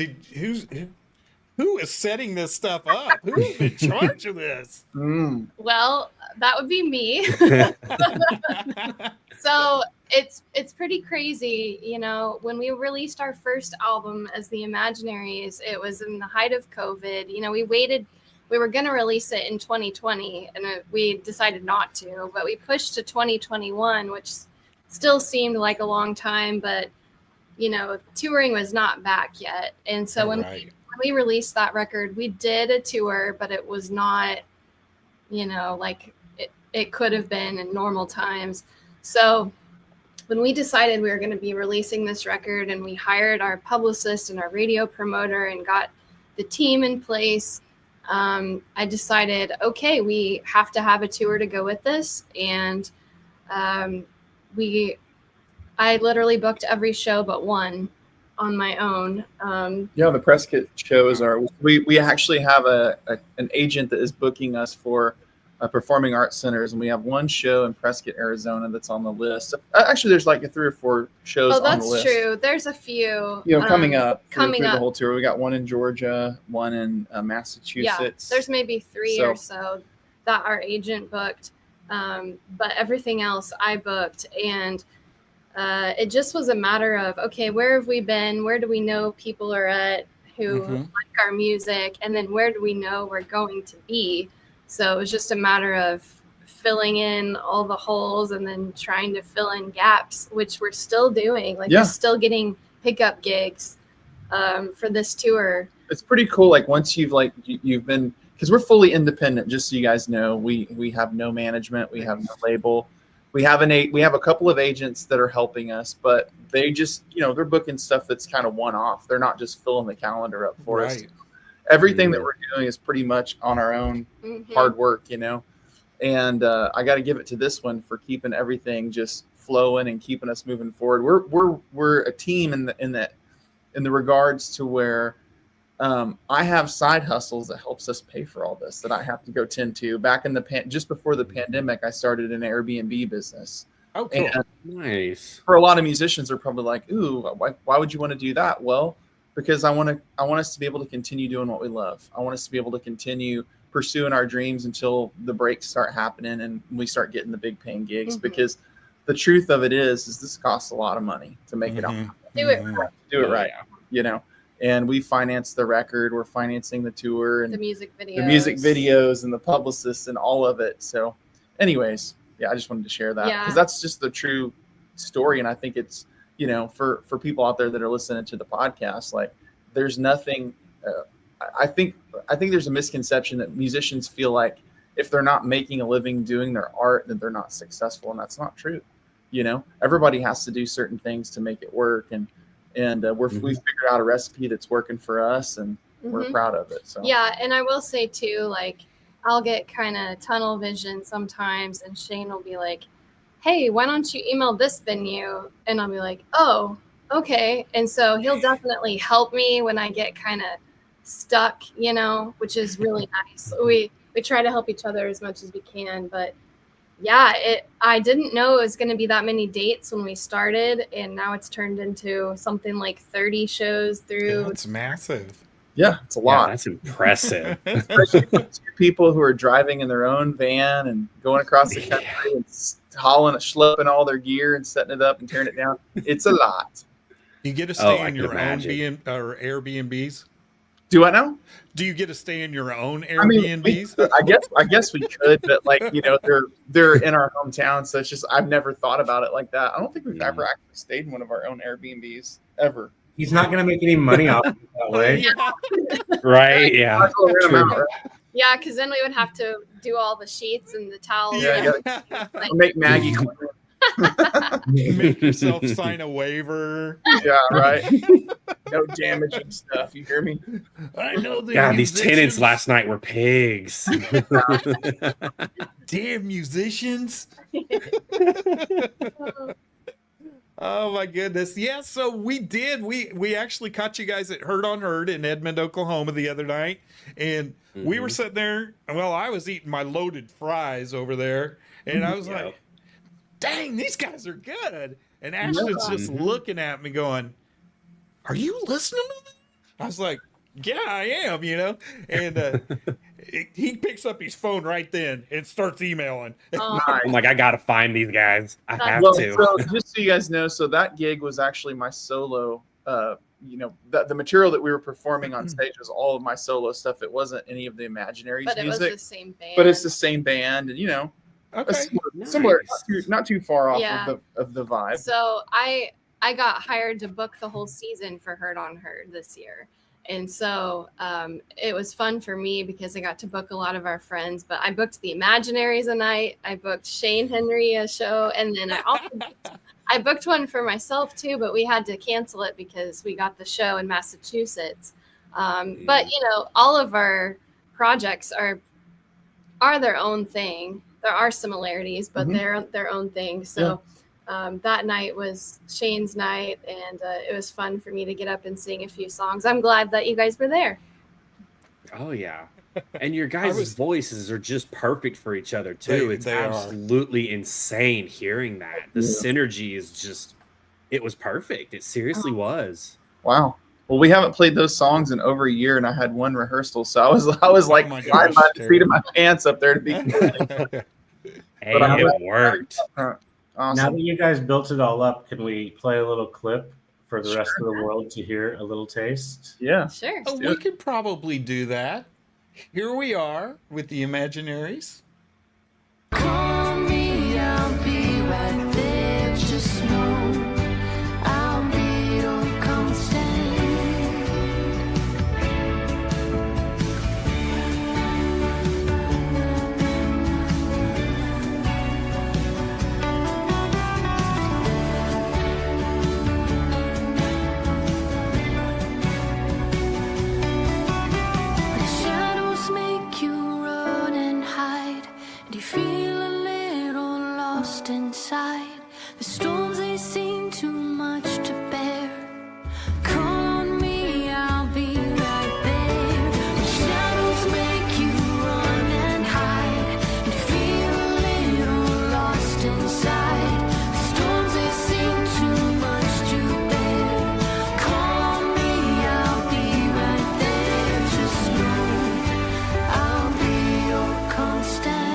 Who is setting this stuff up? Who's in charge of this? Well, that would be me. So it's pretty crazy. When we released our first album as the Imaginaries, it was in the height of COVID. We were going to release it in 2020, and we decided not to, but we pushed to 2021, which still seemed like a long time, but touring was not back yet. And so when we released that record, we did a tour, but it was not, like it could have been in normal times. So when we decided we were going to be releasing this record, and we hired our publicist and our radio promoter and got the team in place, I decided, okay, we have to have a tour to go with this. And I literally booked every show but one on my own. The press kit shows are, we actually have an agent that is booking us for performing arts centers, and we have one show in Prescott, Arizona that's on the list. Actually, there's like 3 or 4 shows on the list. Oh, that's true. There's a few coming up through up. the whole tour. We got one in Georgia, one in Massachusetts. Yeah, there's maybe 3 or so that our agent booked, but everything else I booked. And it just was a matter of, okay, where have we been? Where do we know people are at who like our music? And then where do we know we're going to be? So it was just a matter of filling in all the holes and then trying to fill in gaps, which we're still doing. We're still getting pickup gigs for this tour. It's pretty cool. Once you've been, because we're fully independent, just so you guys know, we have no management, we have no label. We have a couple of agents that are helping us, but they just, they're booking stuff that's kind of one-off. They're not just filling the calendar up for us. Everything that we're doing is pretty much on our own hard work, And I got to give it to this one for keeping everything just flowing and keeping us moving forward. We're a team in the regards to where I have side hustles that helps us pay for all this that I have to go tend to. Back in just before the pandemic, I started an Airbnb business. Oh, cool. And Nice. for a lot of musicians, they're probably like, "Ooh, why would you want to do that?" Well, because I want us to be able to continue doing what we love. I want us to be able to continue pursuing our dreams until the breaks start happening and we start getting the big paying gigs. Because the truth of it is this costs a lot of money to make it all. Do it right. And we finance the record, we're financing the tour and the music videos and the publicists and all of it. So anyways, I just wanted to share that because that's just the true story. And I think it's, for people out there that are listening to the podcast, there's nothing, I think there's a misconception that musicians feel like if they're not making a living doing their art, then they're not successful. And that's not true. You know, everybody has to do certain things to make it work, and we figured out a recipe that's working for us, and we're proud of it. So yeah, and I will say too, like I'll get kind of tunnel vision sometimes, and Shane will be like, "Hey, why don't you email this venue?" And I'll be like, "Oh, okay." And so he'll definitely help me when I get kind of stuck, you know, which is really nice. We try to help each other as much as we can, but yeah, I didn't know it was going to be that many dates when we started, and now it's turned into something like 30 shows through. It's massive. yeah, it's a Yeah, lot. that's impressive. Especially for two people who are driving in their own van and going across the country and hauling, schlepping all their gear and setting it up and tearing it down. It's a lot. You get to Oh, stay I in can your own imagine. or Airbnbs? Do I know? Do you get to stay in your own I mean, Airbnbs? I guess we could, but like, you know, they're in our hometown, so it's just I've never thought about it like that. I don't think we've ever actually stayed in one of our own Airbnbs ever. He's not going to make any money off it that way. Right? Yeah. Might as well rent 'em True. out, right? Yeah, because then we would have to do all the sheets and the towels. Yeah, I'll make Maggie clean it. Make yourself sign a waiver. Yeah, right. No damaging stuff. You hear me? I know the God, these tenants musicians. last night were pigs. Damn musicians. Oh my goodness. Yeah, so we actually caught you guys at Herd on Herd in Edmond, Oklahoma the other night. And we were sitting there, well, I was eating my loaded fries over there, and I was like, dang, these guys are good. And Ashton's just looking at me going, are you listening to them? I was like, yeah, I am, you know? And he picks up his phone right then and starts emailing. I'm like, I gotta find these guys. I have Well, to. so just so you guys know, so that gig was actually my solo. You know, the material that we were performing on stage was all of my solo stuff. It wasn't any of the Imaginaries But it was music. the same band. But it's the same band, and you know, Okay. similar, Nice. not too far off Yeah. of the vibe. So I got hired to book the whole season for Herd on Herd this year. And so it was fun for me because I got to book a lot of our friends, but I booked the Imaginaries a night. I booked Shane Henry a show. And then I booked one for myself too, but we had to cancel it because we got the show in Massachusetts. But you know, all of our projects are their own thing. There are similarities, but they're their own thing. So that night was Shane's night, and it was fun for me to get up and sing a few songs. I'm glad that you guys were there. Oh yeah. And your guys' voices are just perfect for each other too. It's they are. absolutely insane hearing that. The synergy is just it was perfect. It seriously was. Wow. Well, we haven't played those songs in over a year, and I had one rehearsal, so I was like my flying gosh, by the seat of my pants up there to be. Hey, But I'm it glad- worked. Now Awesome. that you guys built it all up, can we play a little clip for the rest of the world to hear a little taste? Yeah. Sure. Oh, we could probably do that. Here we are with the Imaginaries. Call me, I'll be right there. Just know I'll be your constant. The shadows make you run and hide, and you feel a little lost inside. The storms, they seem too much to bear. Call on me, I'll be right there. The shadows make you run and hide, and you feel a little lost inside. The storms, they seem too much to bear. Call on me, I'll be right there. Just know I'll be your constant.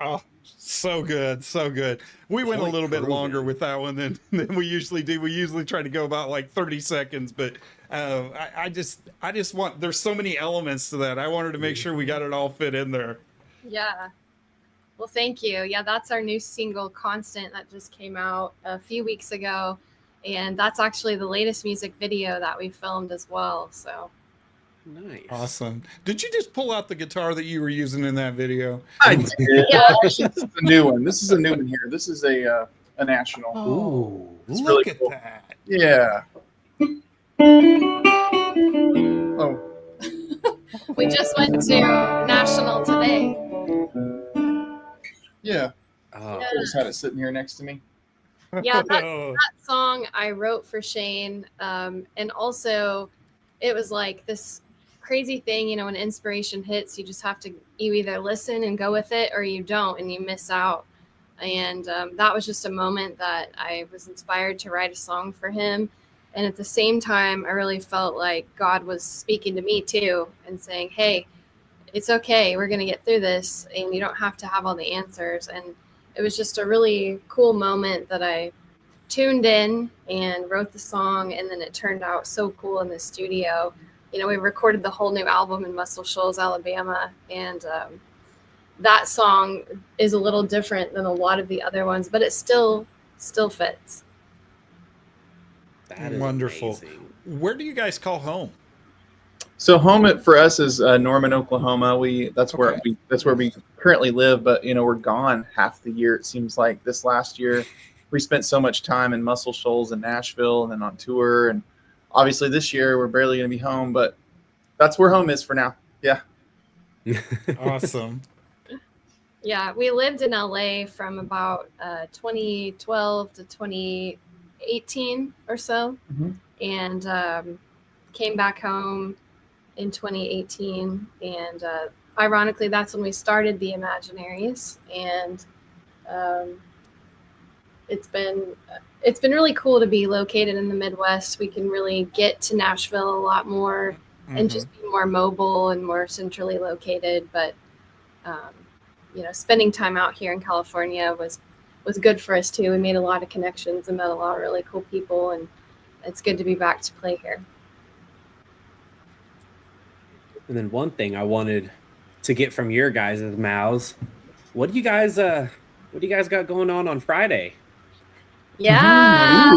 Oh, so good, so good. We went a Point little bit proven. longer with that one than we usually do. We usually try to go about like 30 seconds, but I just want, there's so many elements to that. I wanted to make sure we got it all fit in there. Yeah. Well, thank you. Yeah, that's our new single, Constant, that just came out a few weeks ago. And that's actually the latest music video that we filmed as well. So Nice. Awesome. Did you just pull out the guitar that you were using in that video? I did. Yeah. Actually, this is a new one. This is a new one here. This is a national. Oh, It's look really at cool. that. Yeah. Oh, We just went to National today. yeah. Oh, Yeah. I just had it sitting here next to me. Yeah, that song I wrote for Shane. And also, it was like this crazy thing, you know, when inspiration hits, you either listen and go with it or you don't and you miss out. And that was just a moment that I was inspired to write a song for him. And at the same time, I really felt like God was speaking to me too and saying, hey, it's okay. We're going to get through this and you don't have to have all the answers. And it was just a really cool moment that I tuned in and wrote the song. And then it turned out so cool in the studio. You know, we recorded the whole new album in Muscle Shoals, Alabama. And that song is a little different than a lot of the other ones, but it still fits. that is Wonderful. amazing. Where do you guys call home? So for us is Norman, Oklahoma. That's where we currently live, but you know we're gone half the year. It seems like this last year we spent so much time in Muscle Shoals and Nashville, and then on tour, and obviously this year we're barely going to be home. But that's where home is for now. Yeah. Awesome. Yeah, we lived in LA from about 2012 to 2018 or so, and came back home in 2018. And ironically, that's when we started the Imaginaries. And it's been really cool to be located in the Midwest. We can really get to Nashville a lot more and just be more mobile and more centrally located. But you know, spending time out here in California was good for us too. We made a lot of connections and met a lot of really cool people, and it's good to be back to play here. And then one thing I wanted to get from your guys' mouths, what do you guys got going on Friday? Yeah.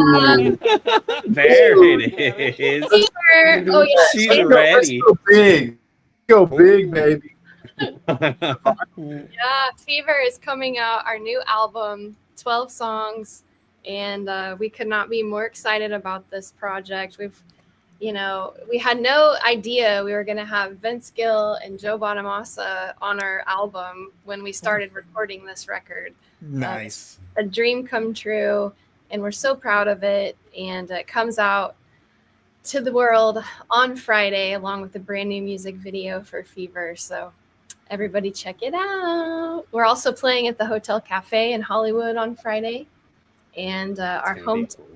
There it is. Fever. Oh yeah. She's ready. Let's go big. Go big, baby. Yeah, Fever is coming out, our new album, 12 songs, and we could not be more excited about this project. We had no idea we were going to have Vince Gill and Joe Bonamassa on our album when we started recording this record. Nice. A dream come true, and we're so proud of it, and it comes out to the world on Friday along with a brand new music video for Fever, so everybody check it out. We're also playing at the Hotel Cafe in Hollywood on Friday, and our home Cool.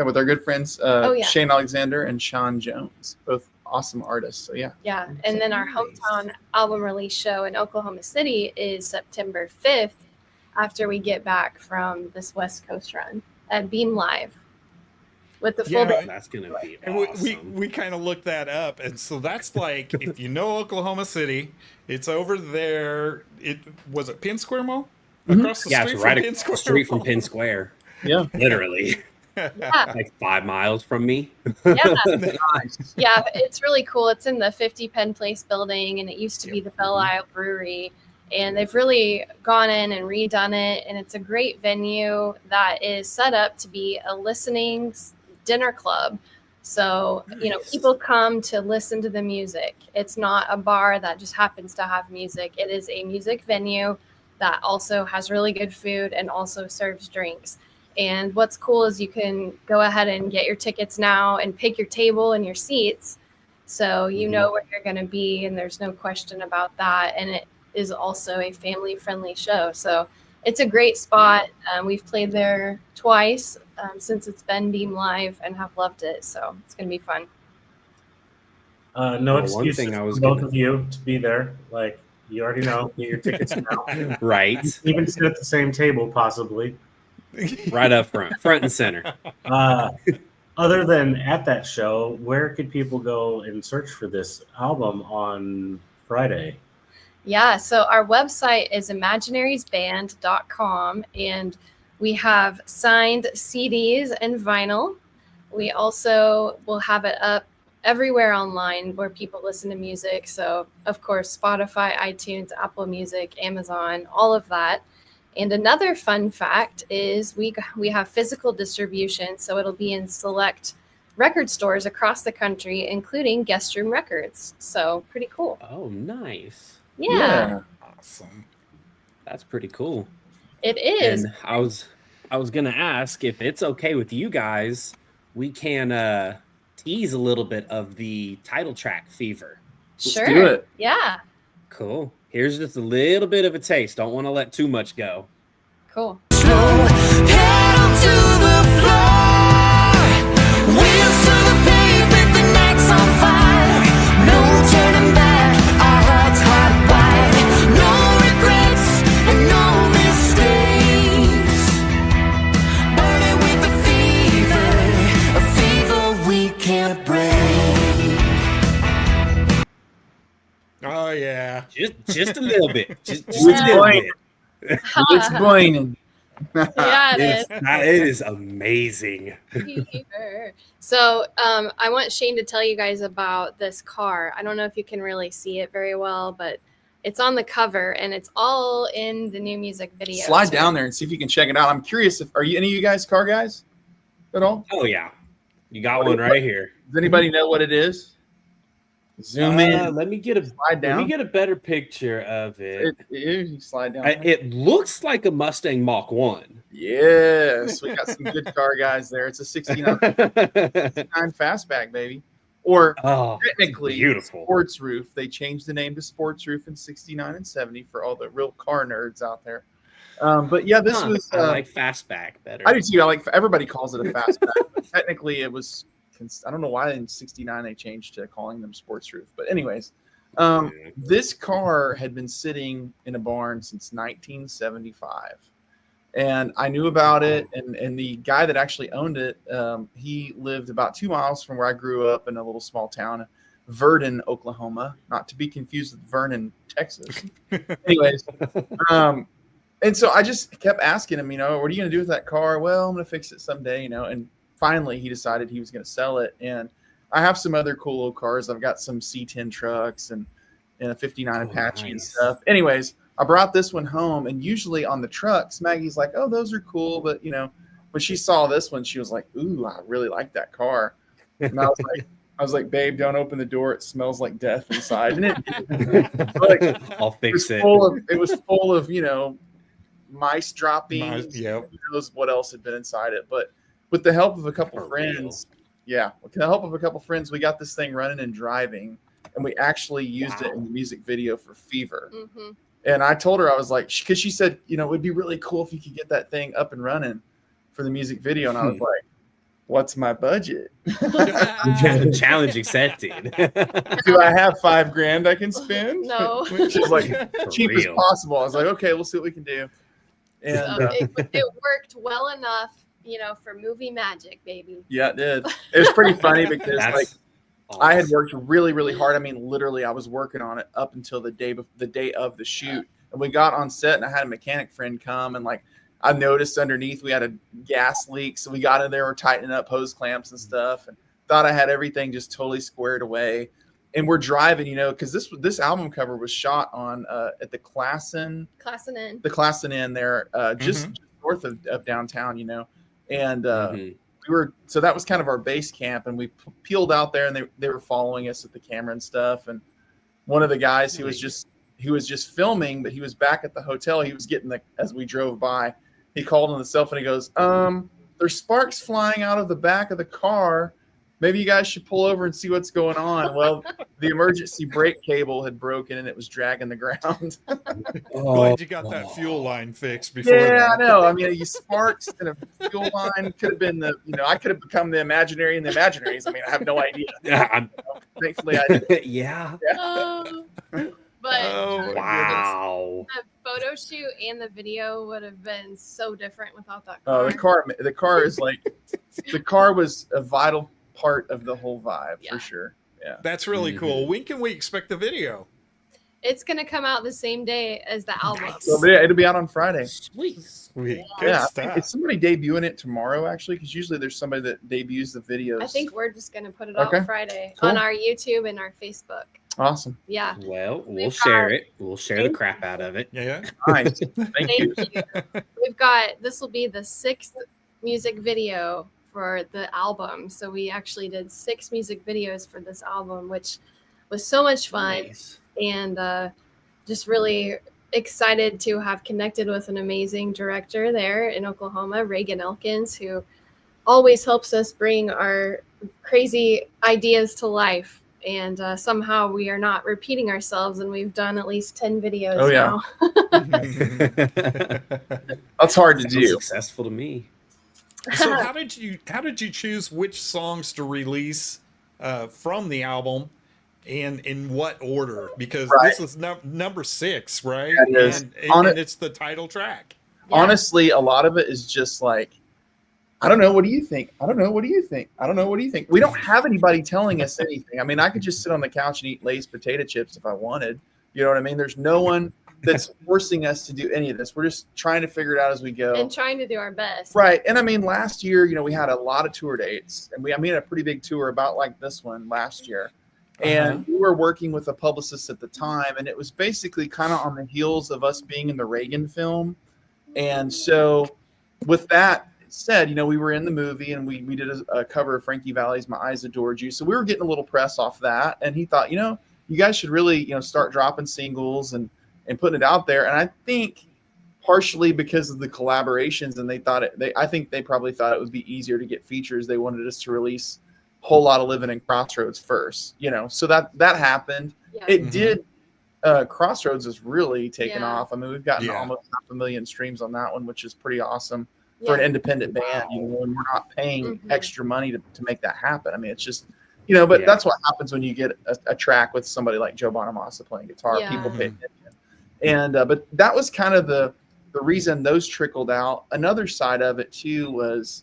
With our good friends Shane Alexander and Sean Jones, both awesome artists. So yeah. And then our hometown album release show in Oklahoma City is September 5th after we get back from this West Coast run at Beam Live with the full band. That's gonna be And awesome. we kind of looked that up, and so that's like if you know Oklahoma City, it's over there. It was it Penn Square Mall across the street it's from right Penn across Square the street from Mall. Penn Square. Yeah. Literally. Yeah. Like 5 miles from me. Yeah, it's really cool. It's in the 50 Penn Place building, and it used to be the Belle Isle Brewery. And they've really gone in and redone it. And it's a great venue that is set up to be a listening dinner club. So, you know, people come to listen to the music. It's not a bar that just happens to have music. It is a music venue that also has really good food and also serves drinks. And what's cool is you can go ahead and get your tickets now and pick your table and your seats. So you know where you're going to be, and there's no question about that. And it is also a family-friendly show. So it's a great spot. We've played there twice since it's been Beam Live and have loved it. So it's going to be fun. No excuses for both of you to be there. Like, you already know, get your tickets now. Right. Even sit at the same table, possibly. Right up front and center. Other than at that show, where could people go and search for this album on Friday? Yeah, so our website is imaginariesband.com, and we have signed CDs and vinyl. We also will have it up everywhere online where people listen to music. So, of course, Spotify, iTunes, Apple Music, Amazon, all of that. And another fun fact is we have physical distribution, so it'll be in select record stores across the country, including Guest Room Records. So pretty cool. Oh, nice. Yeah. Awesome. That's pretty cool. It is. And I was gonna ask if it's okay with you guys, we can tease a little bit of the title track Fever. Sure. do it. Yeah. Cool. Here's just a little bit of a taste. Don't want to let too much go. Cool. Pedal to the floor, wheels to the pavement, the night's on fire. No turning back, our hearts hot wide. No regrets and no mistakes. Burning with a fever we can't break. Oh yeah. Just a little bit. Just a It's little going. bit. It's going. Yeah, it is. It is amazing. Fever. So I want Shane to tell you guys about this car. I don't know if you can really see it very well, but it's on the cover and it's all in the new music video. Slide down there and see if you can check it out. I'm curious if any of you guys car guys at all? Oh yeah. You got one right here. Does anybody know what it is? Zoom in. Let me get a Slide down. Let me get a better picture of it. You slide down. It looks like a Mustang Mach 1. Yes, we got some good car guys there. It's a 69 fastback, baby. Or Oh, technically, beautiful. Sports Roof. They changed the name to Sports Roof in 69 and 70 for all the real car nerds out there. But yeah, this was. I like fastback better. I do too. I like. Everybody calls it a fastback. But technically, it was. I don't know why in 69 they changed to calling them Sports Roof. But anyways, this car had been sitting in a barn since 1975. And I knew about it. And the guy that actually owned it, he lived about 2 miles from where I grew up in a little small town, Verdon, Oklahoma, not to be confused with Vernon, Texas. Anyways, and so I just kept asking him, what are you going to do with that car? Well, I'm going to fix it someday, and finally he decided he was going to sell it. And I have some other cool little cars. I've got some C10 trucks and a 59 Apache and stuff. Anyways, I brought this one home, and usually on the trucks, Maggie's like, oh, those are cool. But, when she saw this one, she was like, ooh, I really like that car. And I was like, babe, don't open the door. It smells like death inside. And I'll fix it. It was full of, mice droppings. Yep. Who knows what else had been inside it. But with the help of a couple friends, with the help of a couple friends, we got this thing running and driving. And we actually used it in the music video for Fever. Mm-hmm. And I told her, I was like, because she said, it would be really cool if you could get that thing up and running for the music video. And I was like, what's my budget? Challenge accepted. Do I have $5,000 I can spend? No. She's like, cheap as real. possible. I was like, okay, we'll see what we can do. And So it worked well enough, for movie magic, baby. yeah, it did. It was pretty funny because That's I had awesome. worked really, really hard. I mean, literally, I was working on it up until the day of the shoot. And we got on set, and I had a mechanic friend come, and I noticed underneath we had a gas leak, so we got in there, we're tightening up hose clamps and stuff, and thought I had everything just totally squared away. And we're driving, because this album cover was shot on at the Classen Inn there, just north of downtown, and so that was kind of our base camp, and we peeled out there, and they were following us with the camera and stuff. And one of the guys, he was just filming, but he was back at the hotel. He was getting as we drove by, he called on the cell phone. He goes, there's sparks flying out of the back of the car. Maybe you guys should pull over and see what's going on. Well, the emergency brake cable had broken and it was dragging the ground. Glad you got that fuel line fixed before. Yeah, I then. know. I mean, you sparks and a fuel line could have been I could have become the Imaginary in the Imaginaries. I mean, I have no idea. Thankfully, I didn't. Yeah. But Oh, Wow. the photo shoot and the video would have been so different without that Oh, car. the car is the car was a vital part of the whole vibe for sure. Yeah. That's really cool. When can we expect the video? It's gonna come out the same day as the album. So yeah, it'll be out on Friday. Sweet. Sweet. Yeah. Good Yeah, I stuff. think it's somebody debuting it tomorrow actually, because usually there's somebody that debuts the videos. I think we're just gonna put it Okay. out Friday Cool. on our YouTube and our Facebook. Awesome. Yeah. Well, we'll We've share got- it. We'll share the crap out of it. Yeah. Nice. Thank Thank you. you. We've got this will be the 6th music video for the album. So we actually did 6 music videos for this album, which was so much fun. Nice. And just really excited to have connected with an amazing director there in Oklahoma, Reagan Elkins, who always helps us bring our crazy ideas to life. And somehow we are not repeating ourselves, and we've done at least 10 videos Oh, yeah. now. That's hard to Sounds do. successful to me. So how did you choose which songs to release from the album, and in what order? Because Right. this is number 6, right? Yeah, it is. And it's the title track. Yeah. Honestly, a lot of it is just like, I don't know. What do you think? I don't know. What do you think? I don't know. What do you think? We don't have anybody telling us anything. I mean, I could just sit on the couch and eat Lay's potato chips if I wanted. You know what I mean? There's no one that's forcing us to do any of this. We're just trying to figure it out as we go. And trying to do our best. Right. And I mean, last year, we had a lot of tour dates, and we had a pretty big tour about like this one last year. And we were working with a publicist at the time, and it was basically kind of on the heels of us being in the Reagan film. And so with that said, we were in the movie, and we did a cover of Frankie Valli's My Eyes Adored You. So we were getting a little press off that. And he thought, you guys should really, start dropping singles and putting it out there. And I think partially because of the collaborations, and I think they probably thought it would be easier to get features. They wanted us to release Whole Lot of Living in Crossroads first, so that happened. Yeah. It did. Crossroads is really taken Yeah. off. I mean, we've gotten Yeah. almost 500,000 streams on that one, which is pretty awesome for an independent band, and we're not paying Mhm. extra money to make that happen. I mean, it's just, but Yeah. that's what happens when you get a track with somebody like Joe Bonamassa playing guitar. Yeah. People pay attention. And but that was kind of the reason those trickled out. Another side of it too was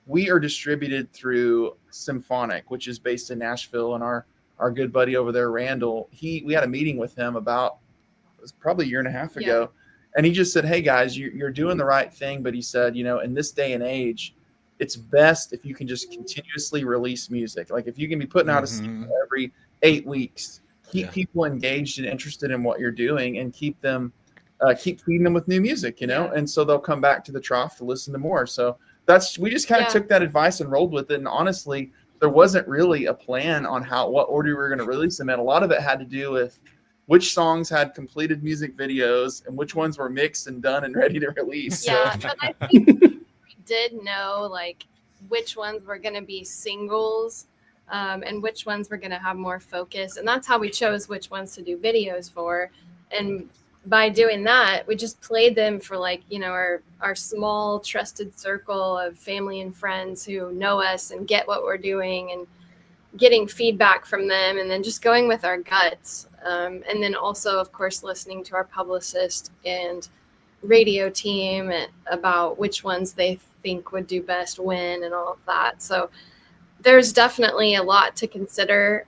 we are distributed through Symphonic, which is based in Nashville, and our good buddy over there, Randall, we had a meeting with him it was probably a year and a half ago. And he just said, hey guys, you're doing the right thing. But he said, in this day and age, it's best if you can just continuously release music. Like if you can be putting out a single every 8 weeks, keep people engaged and interested in what you're doing, and keep feeding them with new music, and so they'll come back to the trough to listen to more. So we just kind of took that advice and rolled with it. And honestly, there wasn't really a plan on what order we were going to release them in. A lot of it had to do with which songs had completed music videos and which ones were mixed and done and ready to release. Yeah, So, but I think we did know like which ones were going to be singles, and which ones were going to have more focus, and that's how we chose which ones to do videos for. And by doing that, we just played them for like our small trusted circle of family and friends who know us and get what we're doing, and getting feedback from them, and then just going with our guts. And then also, of course, listening to our publicist and radio team about which ones they think would do best when, and all of that. So there's definitely a lot to consider.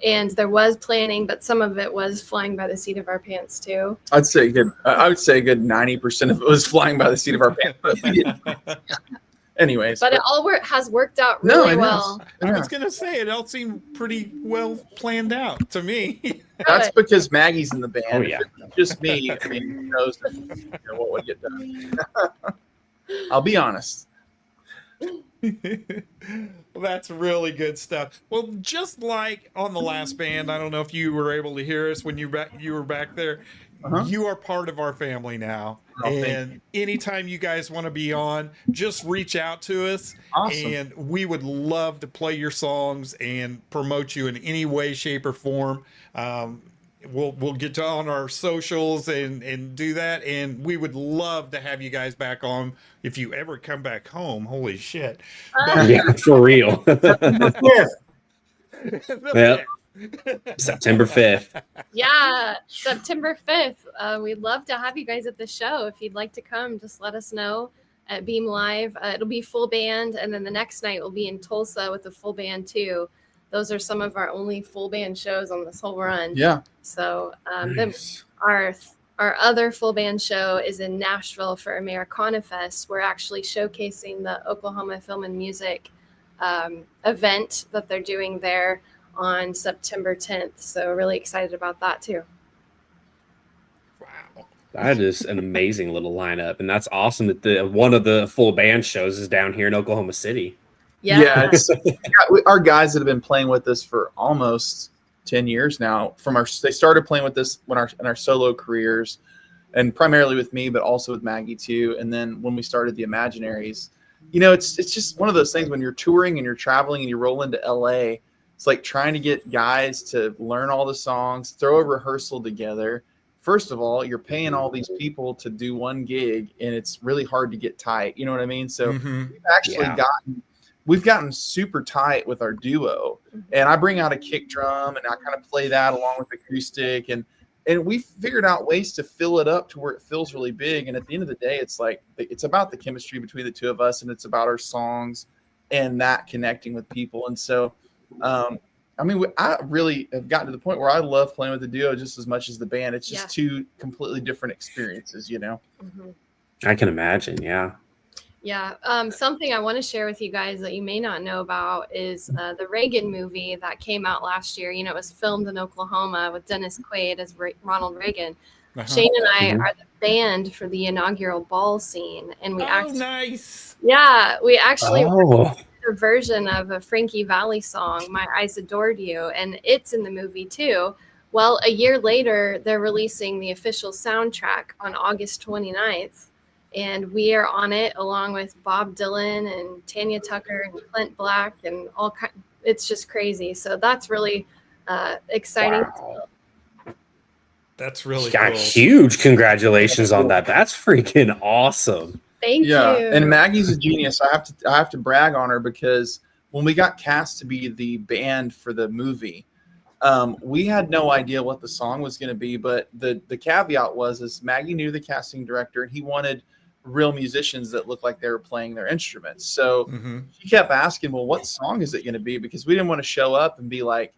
And there was planning, but some of it was flying by the seat of our pants too. I would say a good 90% of it was flying by the seat of our pants. But we didn't. Anyways. But it all has worked out really well. I was going to say, it all seemed pretty well planned out to me. That's because Maggie's in the band. Oh, yeah. If it was just me, I mean, who knows what would get done. I'll be honest. Well, that's really good stuff. Well, just like on the last band, I don't know if you were able to hear us when you were back there. You are part of our family now. Oh, and anytime you guys want to be on, just reach out to us. Awesome. And we would love to play your songs and promote you in any way, shape, or form. We'll get you on our socials and do that. And we would love to have you guys back on if you ever come back home. Holy shit. Yeah, for real. Yep. September 5th. Yeah, September 5th. We'd love to have you guys at the show. If you'd like to come, just let us know at Beam Live. It'll be full band, and then the next night will be in Tulsa with a full band too. those are some of our only full band shows on this whole run. Yeah. So then Nice. our other full band show is in Nashville for Americana Fest. We're actually showcasing the Oklahoma Film and Music event that they're doing there on September 10th. So really excited about that too. Wow. That is an amazing little lineup, and that's awesome that the one of the full band shows is down here in Oklahoma City. Yeah, it's our guys that have been playing with us for almost 10 years now. They started playing with us in our solo careers, and primarily with me, but also with Maggie too. And then when we started the Imaginaries, it's just one of those things when you're touring and you're traveling and you roll into LA. It's like trying to get guys to learn all the songs, throw a rehearsal together. First of all, you're paying all these people to do one gig, and it's really hard to get tight. You know what I mean? So we've actually we've gotten super tight with our duo, and I bring out a kick drum and I kind of play that along with acoustic, and we figured out ways to fill it up to where it feels really big. And at the end of the day, it's like it's about the chemistry between the two of us, and it's about our songs and that connecting with people. And so I really have gotten to the point where I love playing with the duo just as much as the band. It's just two completely different experiences, I can imagine. Yeah. Yeah. Something I want to share with you guys that you may not know about is the Reagan movie that came out last year. It was filmed in Oklahoma with Dennis Quaid as Ronald Reagan. Shane and I are the band for the inaugural ball scene. And we nice. Yeah, we actually a version of a Frankie Valli song, My Eyes Adored You, and it's in the movie too. Well, a year later, they're releasing the official soundtrack on August 29th, and we are on it along with Bob Dylan and Tanya Tucker and Clint Black and all kinds. It's just crazy. So that's really exciting. Wow. That's really got cool. Huge congratulations on that. That's freaking awesome. Thank you. And Maggie's a genius. I have to brag on her, because when we got cast to be the band for the movie, we had no idea what the song was going to be. But the caveat is Maggie knew the casting director, and he wanted real musicians that looked like they were playing their instruments. So she kept asking, well, what song is it going to be? Because we didn't want to show up and be like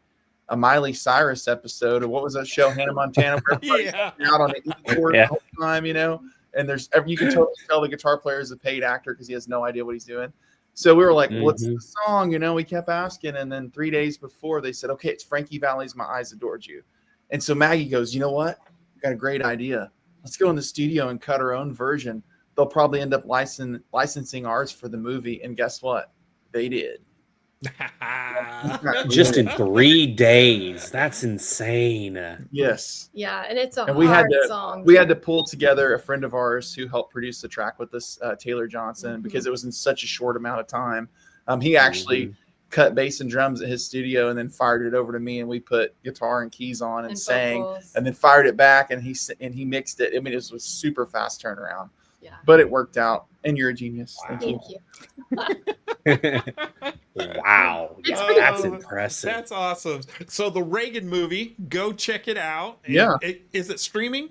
a Miley Cyrus episode, or what was that show, Hannah Montana, where everybody's out on the E-chord the whole time, and you can totally tell the guitar player is a paid actor because he has no idea what he's doing. So we were like, what's the song? We kept asking. And then 3 days before, they said, okay, it's Frankie Valli's My Eyes Adored You. And so Maggie goes, you know what? Got a great idea. Let's go in the studio and cut our own version. They'll probably end up licensing ours for the movie. And guess what? They did. Just in 3 days. That's insane. Yes. Yeah, and it's a song. We had to pull together a friend of ours who helped produce the track with us, Taylor Johnson, because it was in such a short amount of time. He actually cut bass and drums at his studio and then fired it over to me, and we put guitar and keys on and sang, and then fired it back, and he mixed it. I mean, it was a super fast turnaround. Yeah. But it worked out, and you're a genius. Wow. Thank you. Wow. Yeah, that's impressive. That's awesome. So the Reagan movie, go check it out. Yeah. Is it streaming?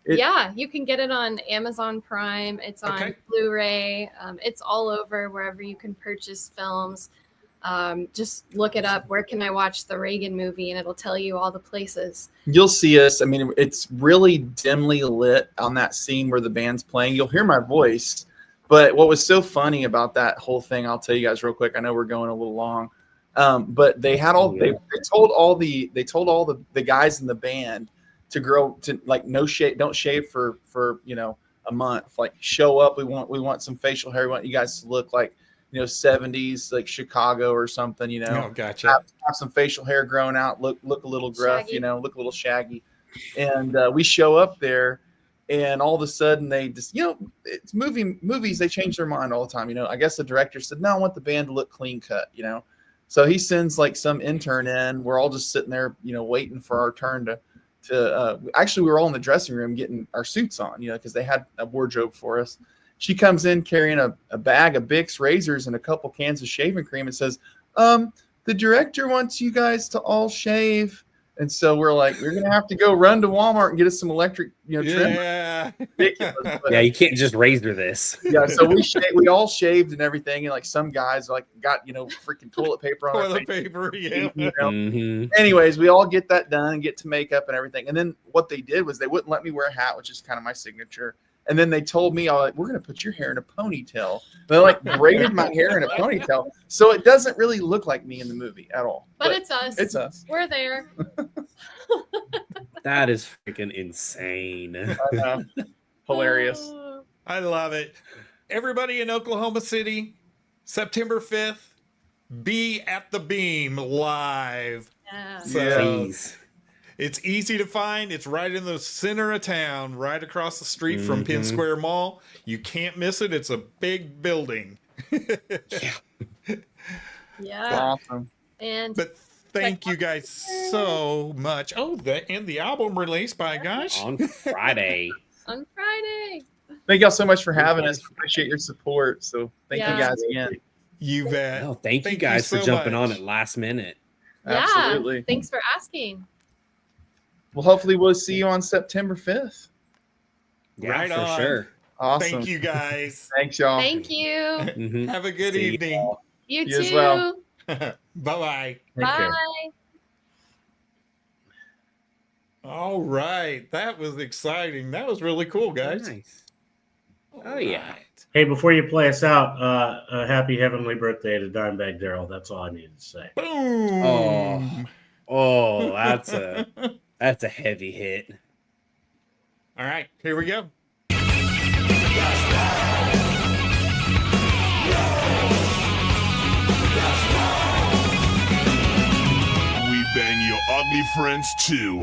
Yeah, you can get it on Amazon Prime. It's on Blu-ray. It's all over wherever you can purchase films. Just look it up. Where can I watch the Reagan movie? And it'll tell you all the places. You'll see us. I mean, it's really dimly lit on that scene where the band's playing. You'll hear my voice. But what was so funny about that whole thing, I'll tell you guys real quick. I know we're going a little long. But they had they told all the guys in the band to grow to like don't shave for a month. Like, show up. We want some facial hair. We want you guys to look like 70s, like Chicago or something, Oh, gotcha. Have some facial hair growing out, look a little gruff, shaggy. Look a little shaggy. And we show up there, and all of a sudden they just, it's movies, they change their mind all the time. I guess the director said, no, I want the band to look clean cut, So he sends like some intern in. We're all just sitting there, waiting for our turn to actually, we were all in the dressing room getting our suits on, because they had a wardrobe for us. She comes in carrying a bag of Bix razors and a couple cans of shaving cream and says, the director wants you guys to all shave. And so we're like, we're gonna have to go run to Walmart and get us some electric, trim. Yeah. Ridiculous. But, Yeah, you can't just razor this. yeah, so we all shaved and everything, and like some guys like got freaking toilet paper on our Toilet face, paper, yeah. Mhm. Anyways, we all get that done and get to makeup and everything. And then what they did was they wouldn't let me wear a hat, which is kind of my signature. And then they told me, we're going to put your hair in a ponytail. They like braided my hair in a ponytail. So it doesn't really look like me in the movie at all. But it's us. It's us. We're there. That is freaking insane. I know. Hilarious. Oh. I love it. Everybody in Oklahoma City, September 5th, be at the Beam live. Yeah. So Please. it's easy to find. It's right in the center of town, right across the street from Penn Mhm. Square Mall. You can't miss it. It's a big building. Yeah. Awesome. And But thank you guys so much. Oh, and the album released by gosh. On Friday. on Friday. Thank y'all so much for having us. Appreciate your support. So thank Yeah. you guys again. You bet. Oh, thank you Thank you guys for so jumping much. on at last minute. Absolutely. Yeah. Thanks for asking. Well, hopefully we'll see you on September 5th. Yeah, Right for on. sure. Awesome. Thank you guys. Thanks, y'all. Thank you. Mhm. Have a good See you evening. You You as too. well. Bye-bye. Take care. Bye. All right. That was exciting. That was really cool, guys. Nice. Oh, yeah. All right. Hey, before you play us out, a happy heavenly birthday to Dimebag Daryl. That's all I needed to say. Boom. Oh, that's a heavy hit. All right. Here we go. We bang your ugly friends too.